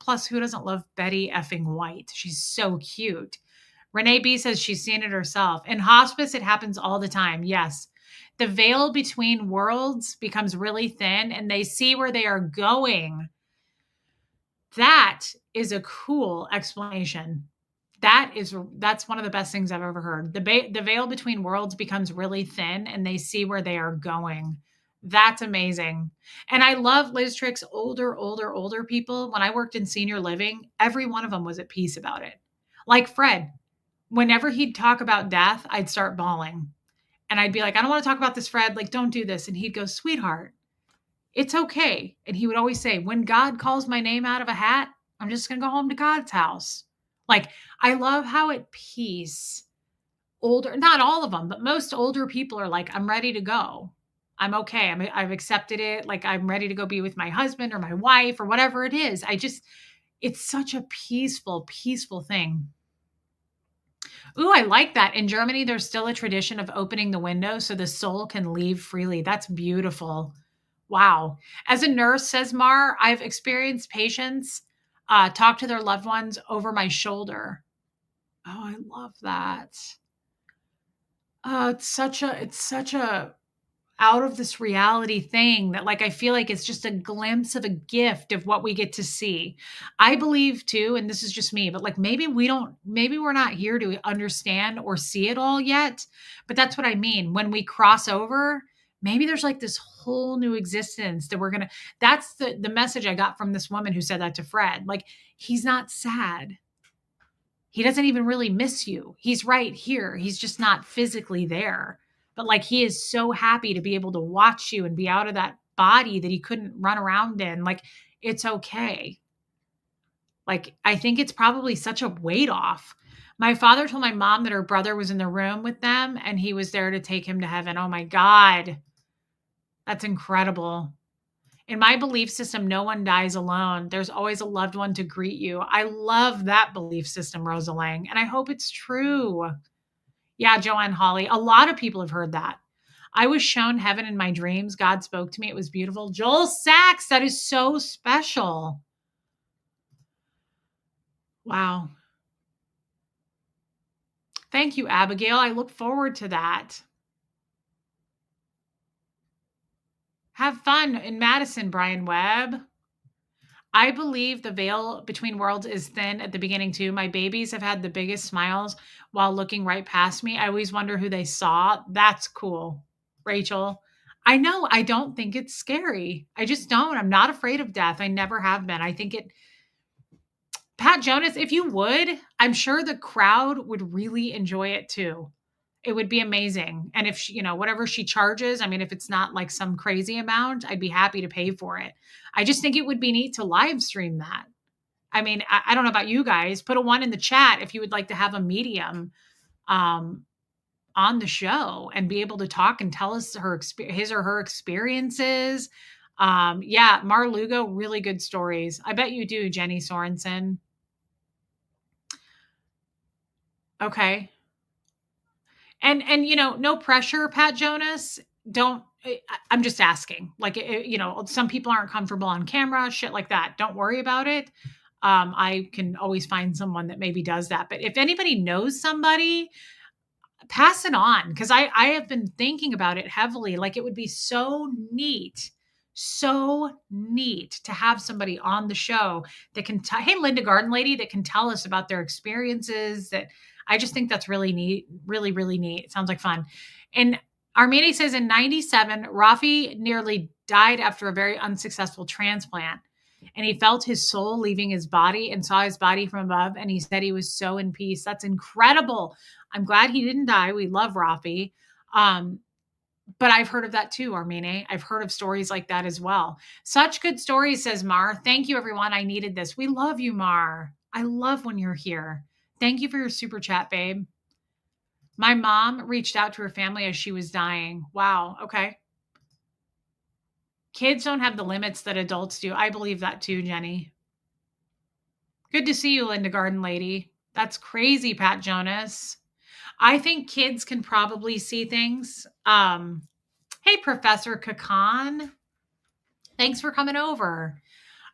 Plus, who doesn't love Betty effing White? She's so cute. Renee B says she's seen it herself. In hospice, it happens all the time. Yes. The veil between worlds becomes really thin and they see where they are going. That is a cool explanation. That's one of the best things I've ever heard. The veil between worlds becomes really thin and they see where they are going. That's amazing. And I love Liz Trick's older people. When I worked in senior living, every one of them was at peace about it. Like Fred, whenever he'd talk about death, I'd start bawling. And I'd be like, I don't want to talk about this, Fred. Like, don't do this. And he'd go, sweetheart, it's okay. And he would always say, when God calls my name out of a hat, I'm just going to go home to God's house. Like, I love how at peace, not all of them, but most older people are like, I'm ready to go. I'm okay. I've accepted it. Like, I'm ready to go be with my husband or my wife or whatever it is. It's such a peaceful thing. Ooh, I like that. In Germany, there's still a tradition of opening the window so the soul can leave freely. That's beautiful. Wow. As a nurse, says Mar, I've experienced patients talk to their loved ones over my shoulder. Oh, I love that. It's such a out of this reality thing that like I feel like it's just a glimpse of a gift of what we get to see. I believe too, and this is just me, but like maybe we're not here to understand or see it all yet. But that's what I mean. When we cross over, maybe there's like this whole new existence that we're going to, that's the message I got from this woman who said that to Fred. Like, he's not sad. He doesn't even really miss you. He's right here. He's just not physically there. But like, he is so happy to be able to watch you and be out of that body that he couldn't run around in. Like, it's okay. Like, I think it's probably such a weight off. My father told my mom that her brother was in the room with them and he was there to take him to heaven. Oh my God. That's incredible. In my belief system, no one dies alone. There's always a loved one to greet you. I love that belief system, Rosa Lang, and I hope it's true. Yeah, Joanne Holly. A lot of people have heard that. I was shown heaven in my dreams. God spoke to me. It was beautiful. Joel Sachs, that is so special. Wow. Thank you, Abigail. I look forward to that. Have fun in Madison, Brian Webb. I believe the veil between worlds is thin at the beginning too. My babies have had the biggest smiles while looking right past me. I always wonder who they saw. That's cool, Rachel. I know. I don't think it's scary. I just don't. I'm not afraid of death. I never have been. I think it, Pat Jonas, if you would, I'm sure the crowd would really enjoy it too. It would be amazing. And if she, whatever she charges, I mean, if it's not like some crazy amount, I'd be happy to pay for it. I just think it would be neat to live stream that. I mean, I don't know about you guys. Put a 1 in the chat if you would like to have a medium on the show and be able to talk and tell us his or her experiences. Yeah, Mar Lugo, really good stories. I bet you do, Jenny Sorensen. Okay. And no pressure, Pat Jonas. I'm just asking. Like, some people aren't comfortable on camera, shit like that. Don't worry about it. I can always find someone that maybe does that. But if anybody knows somebody, pass it on, because I have been thinking about it heavily. Like, it would be so neat to have somebody on the show that can hey, Linda Garden Lady, that can tell us about their experiences. That I just think that's really neat, really, really neat. It sounds like fun. And Armeni says in 97, Rafi nearly died after a very unsuccessful transplant. And he felt his soul leaving his body and saw his body from above. And he said he was so in peace. That's incredible. I'm glad he didn't die. We love Rafi. But I've heard of that too, Armene. I've heard of stories like that as well. Such good stories, says Mar. Thank you, everyone. I needed this. We love you, Mar. I love when you're here. Thank you for your super chat, babe. My mom reached out to her family as she was dying. Wow. Okay. Kids don't have the limits that adults do. I believe that too, Jenny. Good to see you, Linda Garden Lady. That's crazy, Pat Jonas. I think kids can probably see things. Hey, Professor Kakan. Thanks for coming over.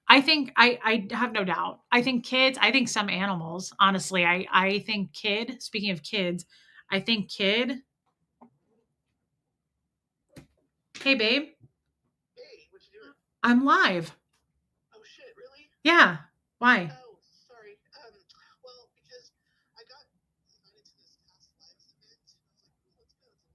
I think I have no doubt. I think kids, I think some animals, honestly, I think speaking of kids, I think kid. Hey, babe. Hey, what you doing? I'm live. Oh, shit, really? Yeah. Why? Oh, sorry. Well, because I got invited to this past lives event. I was like, let's go. It's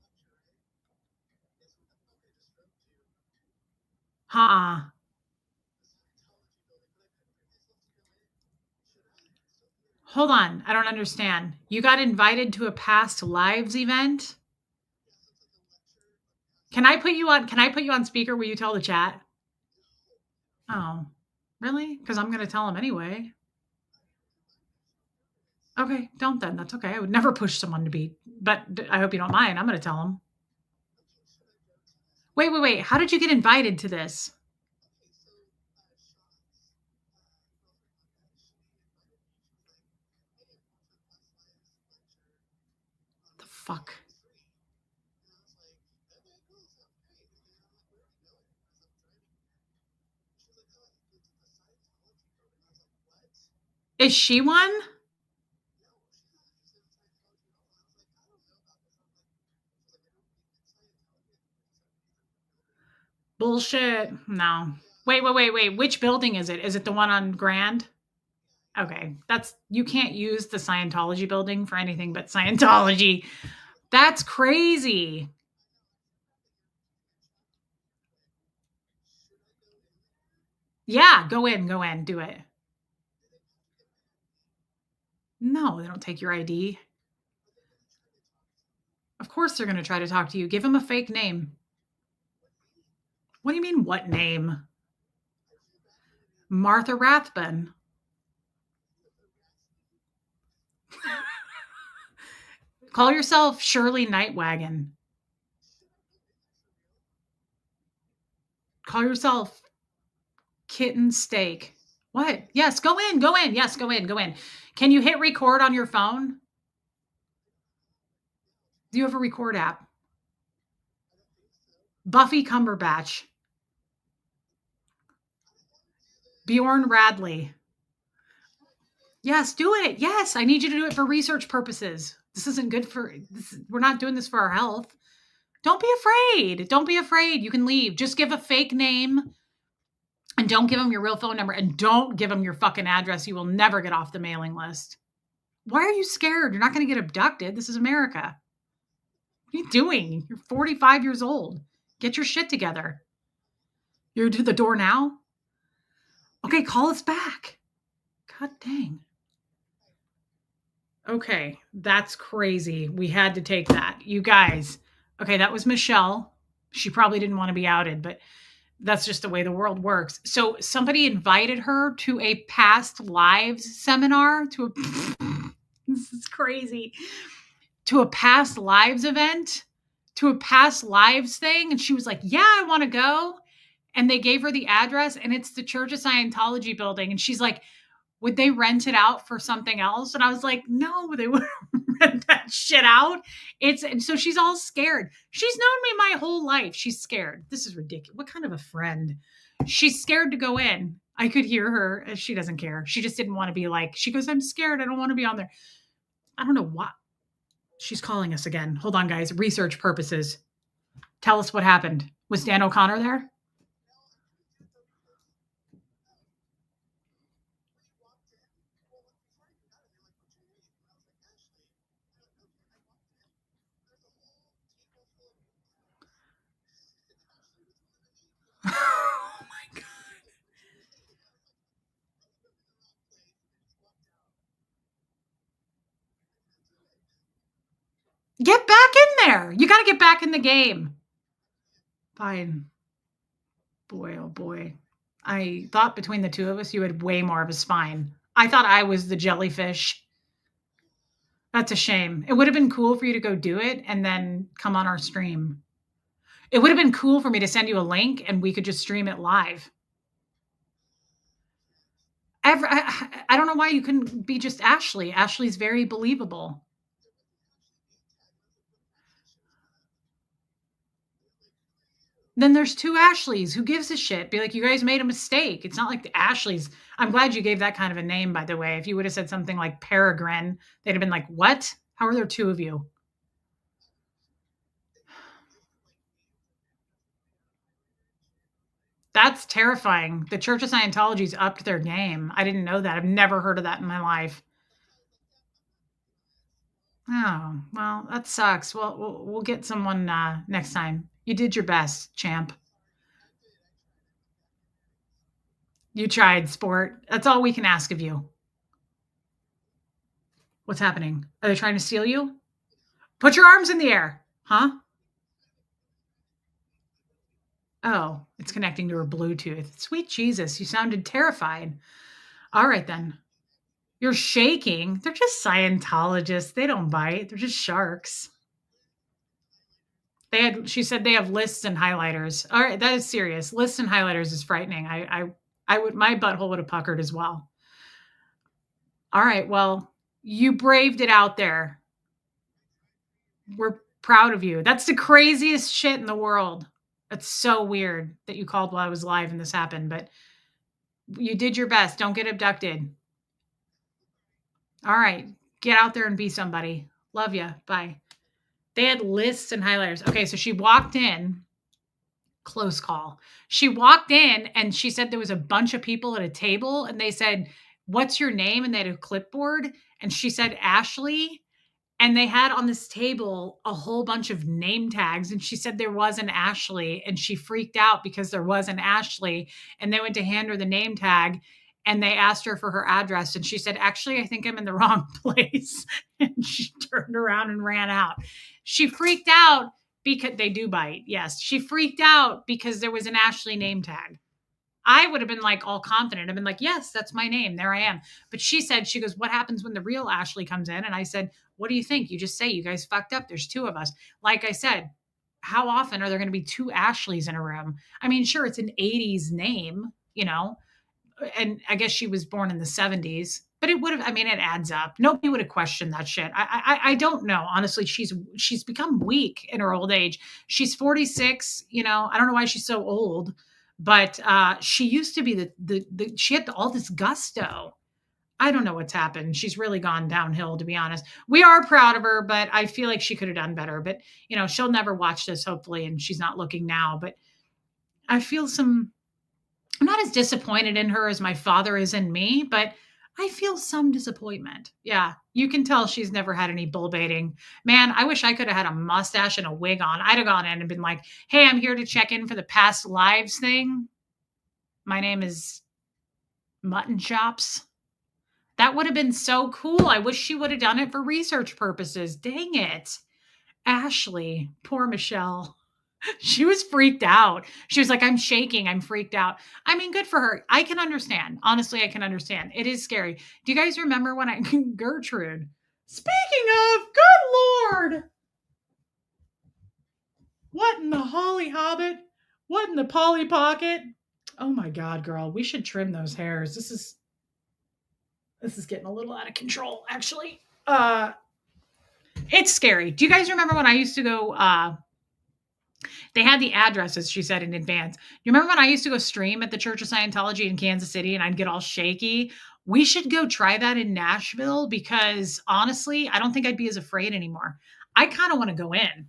a lecture, right? Guess what the fuck I just drove to? Ha. The Scientology building, but I couldn't bring myself to go in. Should I? Still here. Hold on. I don't understand. You got invited to a past lives event? Can I put you on speaker? Will you tell the chat? Oh, really? Because I'm going to tell them anyway. Okay, don't then. That's okay. I would never push someone to be, but I hope you don't mind. I'm going to tell them. Wait. How did you get invited to this? The fuck? Is she one? Bullshit. No. Wait. Which building is it? Is it the one on Grand? Okay. You can't use the Scientology building for anything but Scientology. That's crazy. Yeah, go in, do it. Do they have to get my ID? No, they don't take your ID. Are they going to try to talk to me? Of course they're gonna try to talk to you. Give them a fake name. What name? What do you mean, what name? I feel bad for the name. Martha Rathbun. With a rat's name. Call yourself Shirley Nightwagon. Should I go in there for real? Call yourself Kitten Steak. Yes. What? Yes. Yes, go in, go in. Yes, go in, go in. Can you hit record on your phone? I don't know how, but yeah, I'll Do you try. have a record app? I don't think so. Buffy Cumberbatch. I don't want to do this. Bjorn Radley. Should I do this? Yes, do it. Yes, I need you to do it for research purposes. This isn't good for this. We're not doing this for our health. Don't be afraid. Don't be afraid. You can leave. Just give a fake name and don't give them your real phone number and don't give them your fucking address. You will never get off the mailing list. Why are you scared? You're not going to get abducted. This is America. What are you doing? You're 45 years old. Get your shit together. You're to the door now? Okay, call us back. God dang. Okay, that's crazy. We had to take that. You guys. Okay, that was Michelle. She probably didn't want to be outed, but that's just the way the world works. So somebody invited her to a past lives seminar to a this is crazy. To a past lives event, to a past lives thing, and she was like, "Yeah, I want to go." And they gave her the address and it's the Church of Scientology building and she's like, would they rent it out for something else? And I was like, no, they wouldn't rent that shit out. And so she's all scared. She's known me my whole life. She's scared. This is ridiculous. What kind of a friend? She's scared to go in. I could hear her. She doesn't care. She just didn't want to be like, she goes, I'm scared. I don't want to be on there. I don't know what. She's calling us again. Hold on, guys. Research purposes. Tell us what happened. Was Dan O'Connor there? No, I'm confused though because when you walked in, well, before I even got in, they're like, "What's your name?" And I was like, "Ashley." I don't know. I walked in. There's a whole table full of uniforms, and Ashley was one of the people. Oh my God. What's your name? And I was like, I think I'm in the wrong place, and I just walked out. I can't do it. Get back in there. You got to get back in the game. I can't. Fine. Boy, oh boy. I thought between the two of us, you had way more of a spine. I thought I was the jellyfish. That's a shame. It would have been cool for you to go do it and then come on our stream. It would have been cool for me to send you a link and we could just stream it live. I don't know why you couldn't be just Ashley. Ashley's very believable. It wouldn't actually be Ted. When Ashley shows up, they're like, "Who are you?" Then there's two Ashleys. Who gives a shit? Be like, you guys made a mistake. It's not like the Ashleys. I'm glad you gave that kind of a name, by the way. If you would have said something like Peregrine, they'd have been like, what? How are there two of you? They gave her like names and then had to write out a highlighter and shit. I was like, That's terrifying. The Church of Scientology's upped their game. I didn't know that. I've never heard of that in my life. that's why I was like, "Yep, I'm not gonna do this." Oh, well, that sucks. Well, we'll get someone next time. You did your best, champ. Sorry, I did. I tried. I went back in there and You tried, sport. That's all we can ask of you. What's happening? Are they trying to steal you? Put your arms in the air. Huh? Oh, it's connecting to her Bluetooth. Sweet Jesus, you sounded terrified. All right, then. You're shaking. They're just Scientologists. They don't bite. They're just sharks. She said they have lists and highlighters. All right, that is serious. Lists and highlighters is frightening. I would, my butthole would have puckered as well. All right, well, you braved it out there. We're proud of you. That's the craziest shit in the world. That's so weird that you called while I was live and this happened, but you did your best. Don't get abducted. All right. Get out there and be somebody. Love you. Bye. They had lists and highlighters. Okay, so she walked in. Close call. She walked in and she said there was a bunch of people at a table and they said, "What's your name?" And they had a clipboard and she said, "Ashley." And they had on this table a whole bunch of name tags, and she said there was an Ashley, and she freaked out because there was an Ashley, and they went to hand her the name tag, and they asked her for her address, and she said, "Actually, I think I'm in the wrong place." And she turned around and ran out. She freaked out because they do bite. Yes, she freaked out because there was an Ashley name tag. I would have been like all confident. I've been like, yes, that's my name. There I am. But she said, she goes, what happens when the real Ashley comes in? And I said, what do you think? You just say you guys fucked up. There's two of us. Like I said, how often are there going to be two Ashleys in a room? I mean, sure, it's an 80s name, and I guess she was born in the 70s. But it would have, I mean, it adds up. Nobody would have questioned that shit. I don't know. Honestly, she's become weak in her old age. She's 46, I don't know why she's so old, but she used to be she had all this gusto. I don't know what's happened. She's really gone downhill, to be honest. We are proud of her, but I feel like she could have done better. But, she'll never watch this, hopefully, and she's not looking now. But I feel I'm not as disappointed in her as my father is in me, but I feel some disappointment. Yeah, you can tell she's never had any bull baiting. Man, I wish I could have had a mustache and a wig on. I'd have gone in and been like, hey, I'm here to check in for the past lives thing. My name is Mutton Chops. That would have been so cool. I wish she would have done it for research purposes. Dang it. Ashley, poor Michelle. She was freaked out. She was like, I'm shaking. I'm freaked out. I mean, good for her. I can understand. Honestly, I can understand. It is scary. Do you guys remember when Gertrude, speaking of, good Lord, what in the Holly Hobbit? What in the Polly Pocket? Oh my God, girl, we should trim those hairs. This is getting a little out of control, actually. It's scary. Do you guys remember when I used to go, they had the addresses, she said, in advance. You remember when I used to go stream at the Church of Scientology in Kansas City and I'd get all shaky? We should go try that in Nashville because honestly, I don't think I'd be as afraid anymore. I kind of want to go in.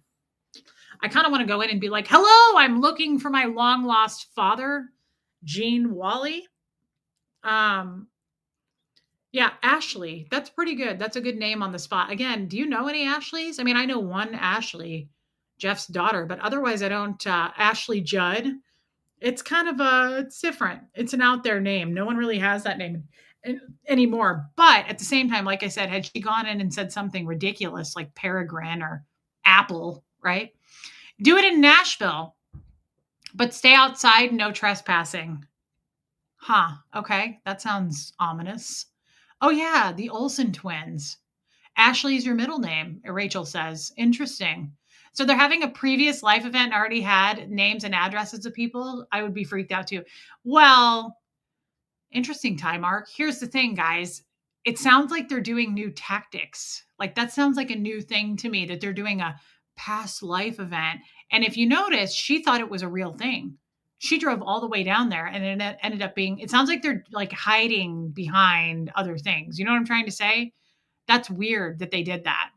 I kind of want to go in and be like, hello, I'm looking for my long lost father, Gene Wally. Yeah, Ashley. That's pretty good. That's a good name on the spot. Again, do you know any Ashleys? I mean, I know one Ashley, Jeff's daughter, but otherwise I don't. Ashley Judd. It's kind of it's different. It's an out there name. No one really has that name anymore. But at the same time, like I said, had she gone in and said something ridiculous like Peregrine or Apple, right? Do it in Nashville, but stay outside, no trespassing. Huh. Okay. That sounds ominous. Oh, yeah. The Olsen twins. Ashley's your middle name, Rachel says. Interesting. So they're having a previous life event and already had names and addresses of people. I would be freaked out too. Well, interesting time arc. Here's the thing, guys. It sounds like they're doing new tactics. Like that sounds like a new thing to me that they're doing a past life event. And if you notice, she thought it was a real thing. She drove all the way down there and it ended up being, it sounds like they're like hiding behind other things. You know what I'm trying to say? That's weird that they did that.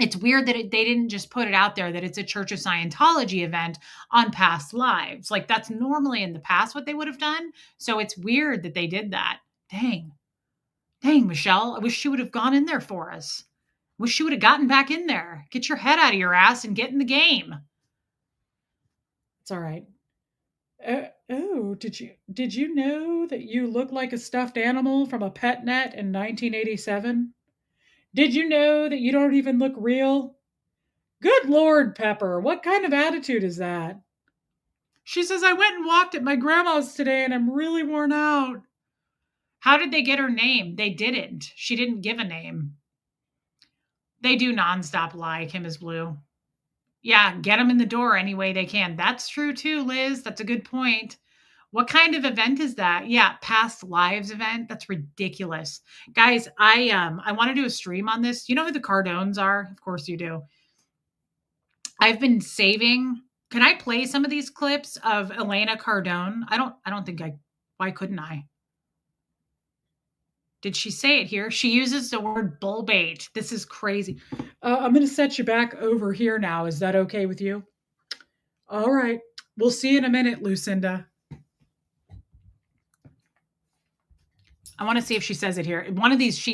It's weird that they didn't just put it out there that it's a Church of Scientology event on past lives. Like that's normally in the past what they would have done. So it's weird that they did that. Dang. Dang, Michelle. I wish she would have gone in there for us. Wish she would have gotten back in there. Get your head out of your ass and get in the game. It's all right. Oh, did you know that you look like a stuffed animal from a pet net in 1987? Did you know that you don't even look real? Good Lord, Pepper, what kind of attitude is that? She says, I went and walked at my grandma's today and I'm really worn out. How did they get her name? They didn't. She didn't give a name. They do nonstop lie, Kim is blue. Yeah, get them in the door any way they can. That's true too, Liz. That's a good point. What kind of event is that? Yeah, past lives event. That's ridiculous. Guys, I want to do a stream on this. You know who the Cardones are? Of course you do. I've been saving. Can I play some of these clips of Elena Cardone? I don't think why couldn't I? Did she say it here? She uses the word bull bait. This is crazy. I'm going to set you back over here now. Is that okay with you? All right. We'll see you in a minute, Lucinda. I want to see if she says it here. One of these,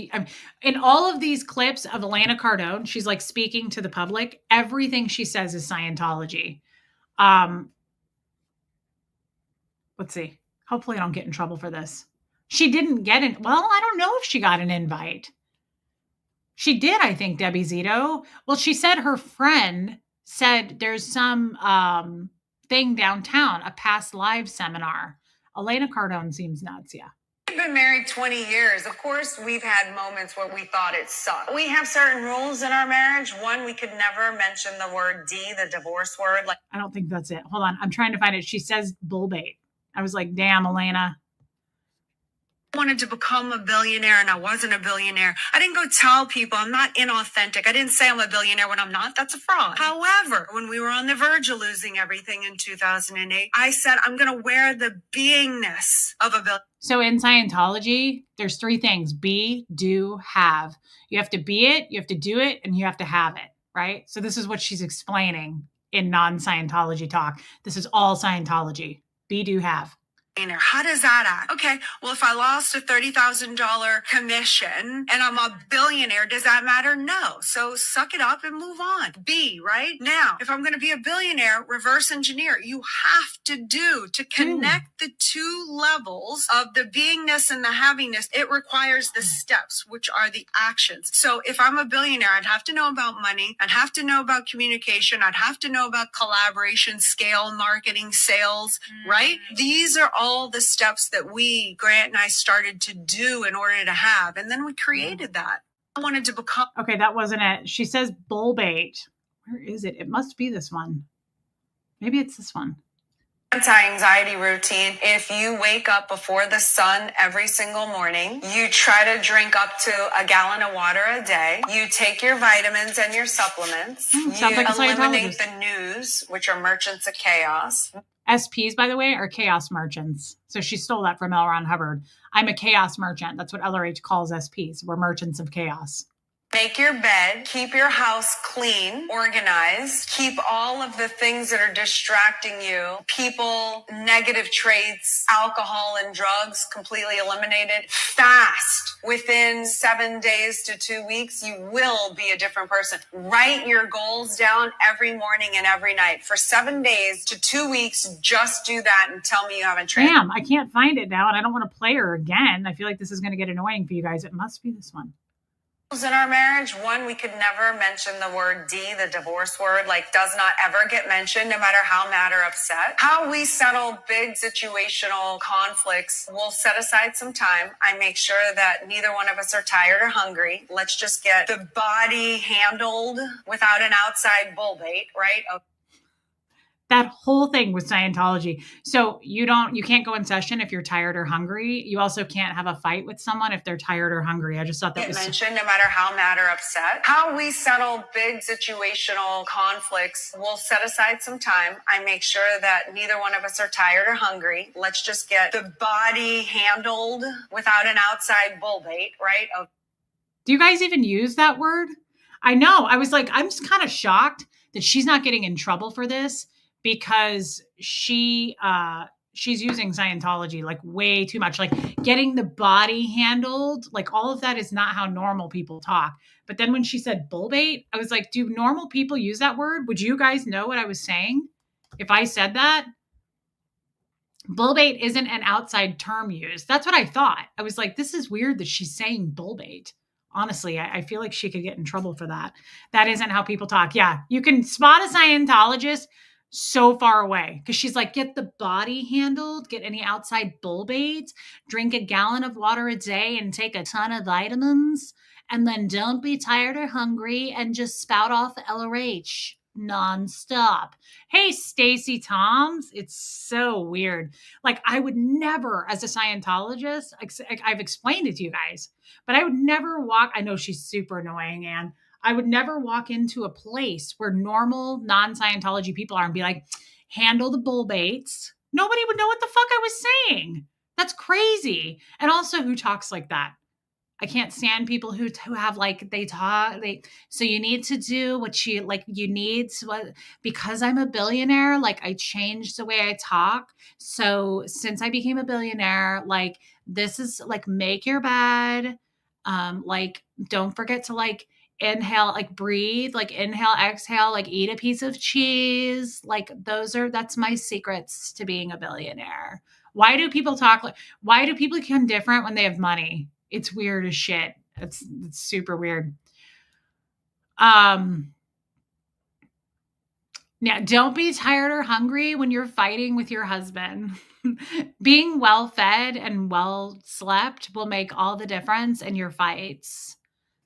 in all of these clips of Elena Cardone, she's like speaking to the public. Everything she says is Scientology. Um, let's see. Hopefully, I don't get in trouble for this. She didn't get it. Well, I don't know if she got an invite. She did, I think, Debbie Zito. Well, she said her friend said there's some thing downtown, a past live seminar. Elena Cardone seems nuts, yeah. We've been married 20 years. Of course, we've had moments where we thought it sucked. We have certain rules in our marriage. One, we could never mention the word D, the divorce word. Like, I don't think that's it. Hold on. I'm trying to find it. She says bull bait. I was like, damn, Elena. I wanted to become a billionaire and I wasn't a billionaire. I didn't go tell people I'm not inauthentic. I didn't say I'm a billionaire when I'm not. That's a fraud. However, when we were on the verge of losing everything in 2008, I said, I'm going to wear the beingness of a billionaire. So in Scientology, there's three things: be, do, have. You have to be it, you have to do it, and you have to have it, right? So this is what she's explaining in non-Scientology talk. This is all Scientology. Be, do, have. How does that act? Okay, well, if I lost a $30,000 commission and I'm a billionaire, does that matter? No. So suck it up and move on. B, right? Now, if I'm going to be a billionaire, reverse engineer. You have to connect the two levels of the beingness and the havingness. It requires the steps, which are the actions. So if I'm a billionaire, I'd have to know about money. I'd have to know about communication. I'd have to know about collaboration, scale, marketing, sales, right? These are all the steps that Grant and I started to do in order to have. And then we created that. I wanted to become. Okay, that wasn't it. She says bull bait. Where is it? It must be this one. Maybe it's this one. Anti-anxiety routine. If you wake up before the sun every single morning, you try to drink up to a gallon of water a day. You take your vitamins and your supplements. You like eliminate the news, which are merchants of chaos. SPs, by the way, are chaos merchants. So she stole that from L. Ron Hubbard. I'm a chaos merchant. That's what LRH calls SPs. We're merchants of chaos. Make your bed, keep your house clean, organized, keep all of the things that are distracting you, people, negative traits, alcohol and drugs completely eliminated. Fast. Within 7 days to 2 weeks, you will be a different person. Write your goals down every morning and every night. For 7 days to 2 weeks, just do that and tell me you haven't trained. Damn, I can't find it now and I don't want to play her again. I feel like this is going to get annoying for you guys. It must be this one. In our marriage, one, we could never mention the word D, the divorce word, does not ever get mentioned, no matter how mad or upset. How we settle big situational conflicts, we'll set aside some time. I make sure that neither one of us are tired or hungry. Let's just get the body handled without an outside bull bait, right? That whole thing with Scientology. So you can't go in session if you're tired or hungry. You also can't have a fight with someone if they're tired or hungry. I just thought that was mentioned, no matter how mad or upset. How we settle big situational conflicts, we'll set aside some time. I make sure that neither one of us are tired or hungry. Let's just get the body handled without an outside bull bait, right? Do you guys even use that word? I know. I was like, I'm just kind of shocked that she's not getting in trouble for this, because she's using Scientology way too much, getting the body handled, all of that is not how normal people talk. But then when she said bull bait, I was like, do normal people use that word? Would you guys know what I was saying if I said that? Bull bait isn't an outside term used. That's what I thought. I was like, this is weird that she's saying bull bait. Honestly, I feel like she could get in trouble for that. That isn't how people talk. Yeah, you can spot a Scientologist so far away because she's like, get the body handled, get any outside bull baits, drink a gallon of water a day and take a ton of vitamins, and then don't be tired or hungry and just spout off LRH nonstop. Hey, Stacy Toms, it's so weird. I would never, as a Scientologist, I've explained it to you guys, but I would never walk. I know she's super annoying, and I would never walk into a place where normal non-Scientology people are and be like, handle the bull baits. Nobody would know what the fuck I was saying. That's crazy. And also, who talks like that? I can't stand people who have like they talk so you need to do what you need to because I'm a billionaire, like I changed the way I talk. So since I became a billionaire, like this is like make your bed, like don't forget to like inhale, like breathe, like inhale, exhale, like eat a piece of cheese. Like that's my secrets to being a billionaire. Why do people talk like why do people become different when they have money? It's weird as shit. It's super weird. Now don't be tired or hungry when you're fighting with your husband. Being well fed and well slept will make all the difference in your fights.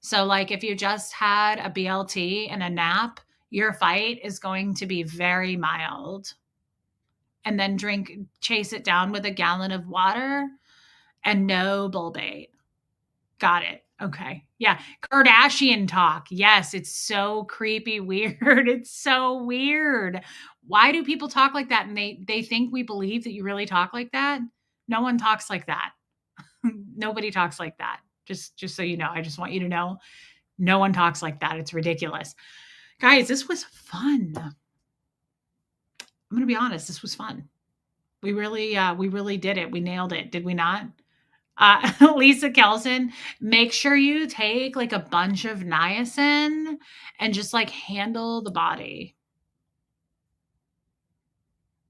So like if you just had a BLT and a nap, your fight is going to be very mild. And then chase it down with a gallon of water and no bull bait. Got it. Okay. Yeah. Kardashian talk. Yes. It's so creepy weird. It's so weird. Why do people talk like that? And they think we believe that you really talk like that. No one talks like that. Nobody talks like that. Just so you know, I just want you to know no one talks like that. It's ridiculous. Guys, this was fun. I'm going to be honest. This was fun. We really did it. We nailed it. Did we not? Lisa Kelson, make sure you take like a bunch of niacin and just like handle the body.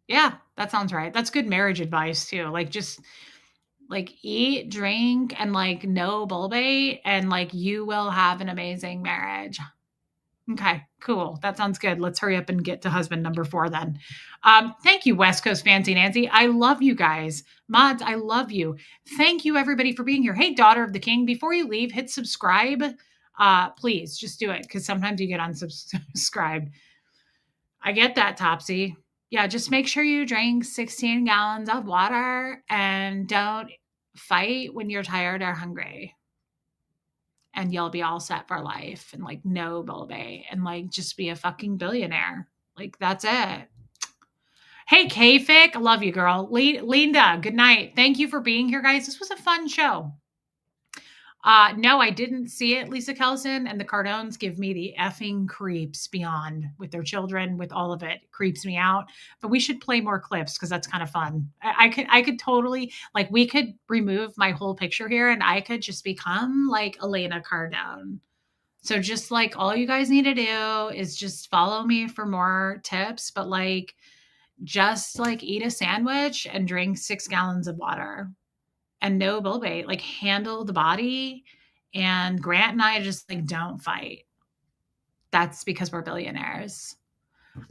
Yeah, that sounds right. That's good marriage advice too. Like just like eat, drink, and like no bull bait, and like you will have an amazing marriage. Okay, cool. That sounds good. Let's hurry up and get to husband number 4 then. Thank you, West Coast Fancy Nancy. I love you guys. Mods, I love you. Thank you, everybody, for being here. Hey, Daughter of the King, before you leave, hit subscribe. Please, just do it, because sometimes you get unsubscribed. I get that, Topsy. Yeah, just make sure you drink 16 gallons of water and don't fight when you're tired or hungry. And you'll be all set for life and like no bull bait and like just be a fucking billionaire. Like that's it. Hey, K-Fic, I love you, girl. Linda, good night. Thank you for being here, guys. This was a fun show. No, I didn't see it, Lisa Kelson, and the Cardones give me the effing creeps beyond with their children, with all of it. It creeps me out. But we should play more clips because that's kind of fun. I could totally, like, we could remove my whole picture here and I could just become like Elena Cardone. So just like all you guys need to do is just follow me for more tips, but like just like eat a sandwich and drink 6 gallons of water. And no bull bait, like handle the body. And Grant and I just like don't fight. That's because we're billionaires.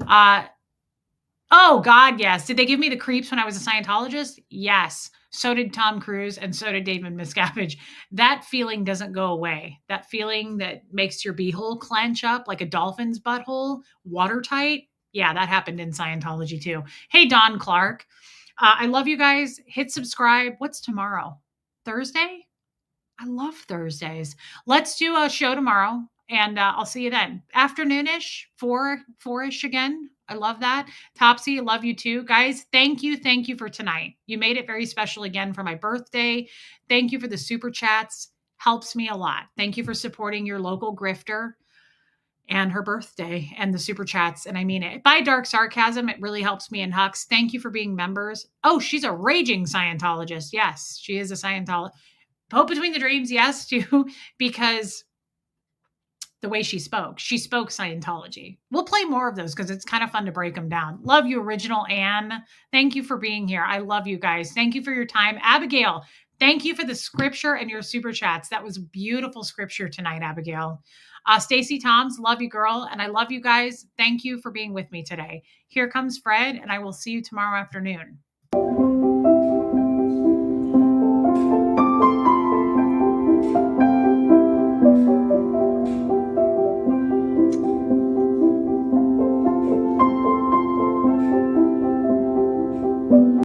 Oh God, yes. Did they give me the creeps when I was a Scientologist? Yes. So did Tom Cruise and so did David Miscavige. That feeling doesn't go away. That feeling that makes your beehole clench up like a dolphin's butthole, watertight. Yeah, that happened in Scientology too. Hey, Don Clark. I love you guys. Hit subscribe. What's tomorrow? Thursday? I love Thursdays. Let's do a show tomorrow, and I'll see you then. Afternoonish, 4-ish again. I love that. Topsy, I love you too. Guys, thank you for tonight. You made it very special again for my birthday. Thank you for the super chats. Helps me a lot. Thank you for supporting your local grifter and her birthday and the super chats. And I mean it. By Dark Sarcasm, it really helps me and Hux. Thank you for being members. Oh, she's a raging Scientologist. Yes, she is a Scientologist. Hope Between the Dreams, yes, too, because the way she spoke Scientology. We'll play more of those because it's kind of fun to break them down. Love you, Original Anne. Thank you for being here. I love you guys. Thank you for your time. Abigail, thank you for the scripture and your super chats. That was beautiful scripture tonight, Abigail. Stacy Toms, love you, girl. And I love you guys. Thank you for being with me today. Here comes Fred, and I will see you tomorrow afternoon.